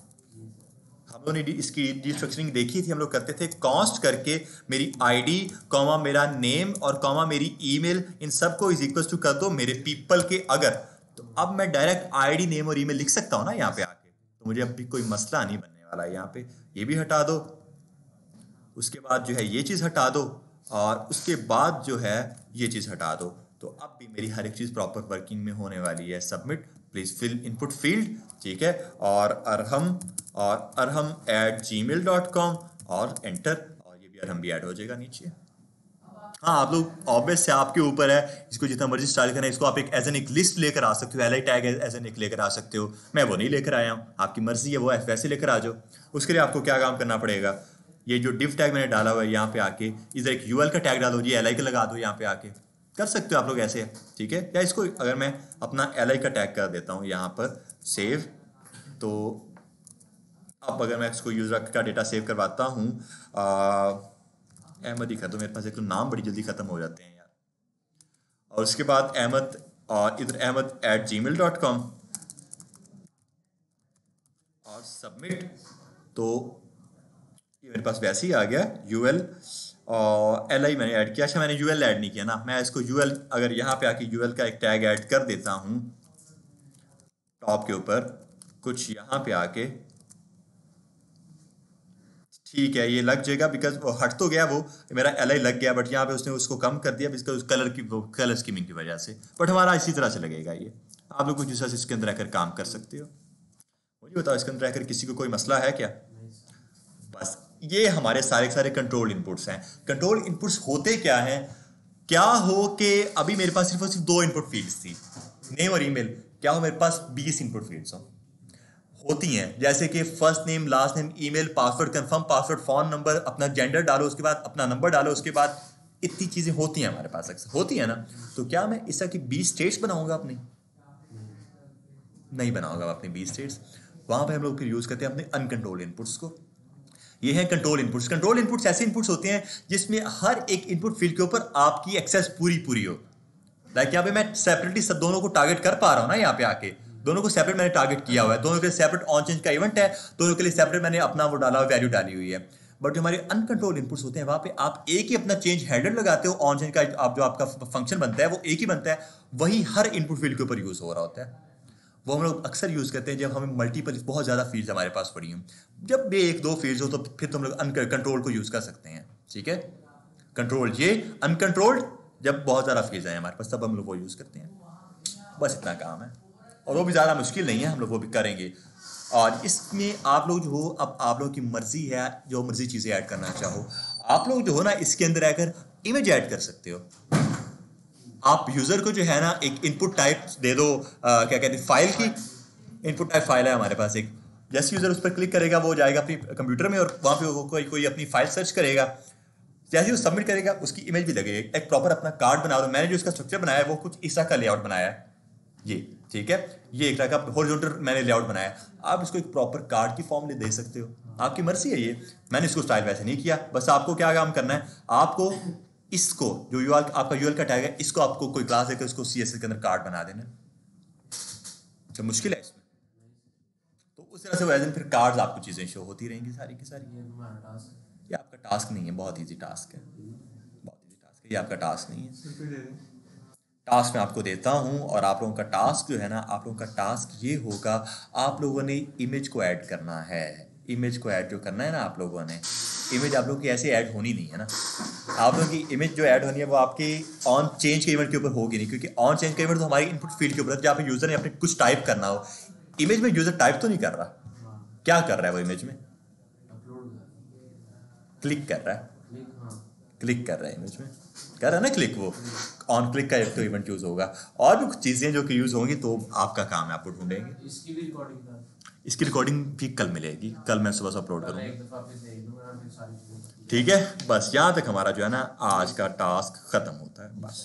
हम लोगों ने इसकी डीस्ट्रक्चरिंग देखी थी, हम लोग करते थे कॉन्स्ट करके मेरी आईडी कॉमा मेरा नेम और कॉमा मेरी ईमेल, इन सबको इज इक्वल टू कर दो मेरे पीपल के। अगर तो अब मैं डायरेक्ट आईडी नेम और ईमेल लिख सकता हूँ ना यहाँ पे आके, तो मुझे अब भी कोई मसला नहीं बनने वाला है। यहाँ पे ये भी हटा दो, उसके बाद जो है ये चीज़ हटा दो, और उसके बाद जो है ये चीज़ हटा दो, तो अब भी मेरी हर एक चीज़ प्रॉपर वर्किंग में होने वाली है। Submit, please fill input field, ठीक है, और अरहम@gmail.com और एंटर, और ये भी अरहम भी ऐड हो जाएगा नीचे। हाँ, आप लोग ऑब्वियस से आपके ऊपर है, इसको जितना मर्जी स्टाइल करना है, इसको आप एक एज एन एक लिस्ट लेकर आ सकते हो, L I tag as an एक लेकर आ सकते हो। मैं वो नहीं लेकर आया हूँ, आपकी मर्जी है, वो वैसे लेकर आ जाओ। उसके लिए आपको क्या काम करना पड़ेगा, ये जो डिव टैग मैंने डाला हुआ है यहाँ पे आके इधर एक यूएल का टैग डालो, ये एल का लगा दो, यहाँ पे आके कर सकते हो आप लोग ऐसे, ठीक है। या इसको अगर मैं अपना एल का टैग कर देता हूँ यहाँ पर सेव, तो अब अगर मैं इसको यूजर का डेटा सेव करवाता हूँ, अहमद ही कर दो, मेरे पास एक तो नाम बड़ी जल्दी खत्म हो जाते हैं यार। और उसके बाद अहमद, और इधर ahmed@gmail.com और सबमिट, तो ये मेरे पास वैसे ही आ गया यूएल, और एल आई मैंने ऐड किया। अच्छा, मैंने यूएल ऐड नहीं किया ना, मैं इसको यूएल अगर यहाँ पे आके यूएल का एक टैग ऐड कर देता हूँ टॉप के ऊपर, कुछ यहाँ पे आके ठीक है, ये लग जाएगा बिकॉज वो हट तो गया, वो मेरा LI लग गया, बट यहाँ पे उसने उसको कम कर दिया बिकॉज उस कलर स्कीमिंग की वजह से। बट हमारा इसी तरह से लगेगा ये। आप लोग कुछ दूसरा से इसके अंदर आकर काम कर सकते हो। मुझे बताओ इसके अंदर आकर किसी को कोई मसला है क्या? बस ये हमारे सारे के सारे कंट्रोल इनपुट्स हैं। कंट्रोल इनपुट्स होते क्या हैं? क्या हो कि अभी मेरे पास सिर्फ और सिर्फ 2 इनपुट फील्ड्स थी, नेम और ईमेल। क्या हो मेरे पास 20 इनपुट फील्ड्स हो होती हैं, जैसे कि first name, last name, email, password, confirm password, phone number, अपना जेंडर डालो, उसके बाद अपना नंबर डालो, उसके बाद इतनी चीज़ें होती हैं हमारे पास, अक्सर होती है ना। तो क्या मैं इस तरह की 20 स्टेट्स बनाऊंगा अपनी? नहीं बनाऊंगा अपनी 20 स्टेट्स। वहाँ पे हम लोग फिर यूज़ करते हैं अपने अनकंट्रोल्ड इनपुट्स को। ये है कंट्रोल इनपुट्स। कंट्रोल इनपुट्स ऐसे इनपुट्स होते हैं जिसमें हर एक इनपुट फील्ड के ऊपर आपकी एक्सेस पूरी हो। लाइक यहाँ पे मैं सेपरेटली सब दोनों को टारगेट कर पा रहा हूँ ना, यहाँ पे आके दोनों को सेपरेट मैंने टारगेट किया हुआ है, दोनों के लिए सेपरेट ऑन चेंज का इवेंट है, दोनों के लिए सेपरेट मैंने अपना वो डाला हुआ वैल्यू डाली हुई है। बट जो हमारे अनकंट्रोल इनपुट्स होते हैं वहाँ पे आप एक ही अपना चेंज हैंडलर लगाते हो, ऑन चेंज का आप जो आपका फंक्शन बनता है वो एक ही बनता है, वही हर इनपुट फील्ड के ऊपर यूज़ हो रहा होता है। वो हम लोग अक्सर यूज़ करते हैं जब हमें मल्टीपल बहुत ज़्यादा फील्ड्स हमारे पास पड़ी हों। जब भी 1-2 फील्ड्स हो तो फिर तो हम लोग अनकंट्रोल को यूज़ कर सकते हैं, ठीक है। कंट्रोल ये, अनकंट्रोल्ड जब बहुत ज़्यादा फील्ड्स आए हमारे पास तब हम लोग वो यूज़ करते हैं। बस इतना काम है, और वो भी ज़्यादा मुश्किल नहीं है, हम लोग वो भी करेंगे। और इसमें आप लोग जो हो, अब आप लोगों की मर्ज़ी है, जो मर्ज़ी चीज़ें ऐड करना चाहो आप लोग जो हो ना, इसके अंदर आकर इमेज ऐड कर सकते हो। आप यूज़र को जो है ना एक इनपुट टाइप दे दो, क्या कहते हैं, फाइल की इनपुट टाइप फाइल है हमारे पास एक। जैसे यूज़र उस पर क्लिक करेगा वो जाएगा अपनी कंप्यूटर में और वहाँ पे वो कोई अपनी फाइल सर्च करेगा। जैसे वो सबमिट करेगा उसकी इमेज भी लगेगी। एक प्रॉपर अपना कार्ड बना दो। मैंने जो इसका स्ट्रक्चर बनाया है वो कुछ इस तरह का लेआउट बनाया है, ये ठीक है। ये एक तरह का हॉरिजॉन्टल मैंने लेआउट बनाया है। आप इसको एक प्रॉपर कार्ड की फॉर्म में दे सकते हो, आपकी मर्जी है ये। मैंने इसको स्टाइल वैसे नहीं किया। बस आपको क्या काम करना है, आपको इसको जो यूआर आपका यूआर का टैग है इसको आपको कोई क्लास देकर उसको CSS के अंदर कार्ड बना देना। तो मुश्किल है इसमें, तो उस तरह से वैसे फिर कार्ड्स आपको चीज़ें शो होती रहेंगी सारी की सारी। ये आपका टास्क नहीं है, बहुत ईजी टास्क है, बहुत ईजी टास्क है, ये आपका टास्क नहीं है। टास्क मैं आपको देता हूँ, और आप लोगों का टास्क जो है ना, आप लोगों का टास्क ये होगा, आप लोगों ने इमेज को ऐड करना है। इमेज को ऐड जो करना है ना आप लोगों ने, इमेज आप लोगों की ऐसे ऐड होनी नहीं है ना। आप लोगों की इमेज जो ऐड होनी है वो आपकी ऑन चेंज के इवेंट के ऊपर होगी नहीं, क्योंकि ऑन चेंज का इवेंट तो हमारी इनपुट फील्ड के ऊपर है, जहाँ पे यूज़र ने अपने कुछ टाइप करना हो। इमेज में यूज़र टाइप तो नहीं कर रहा, क्या कर रहा है वो इमेज में? क्लिक कर रहा है, क्लिक कर रहा है इमेज में, कर रहा है ना क्लिक। वो ऑन क्लिक का एक तो इवेंट यूज़ होगा, और भी कुछ चीज़ें जो कि यूज़ होंगी, तो आपका काम है आपको ढूंढेंगे। इसकी रिकॉर्डिंग भी कल मिलेगी, कल मैं सुबह से अपलोड करूँगा, ठीक है। बस यहाँ तक हमारा जो है ना आज का टास्क ख़त्म होता है, बस।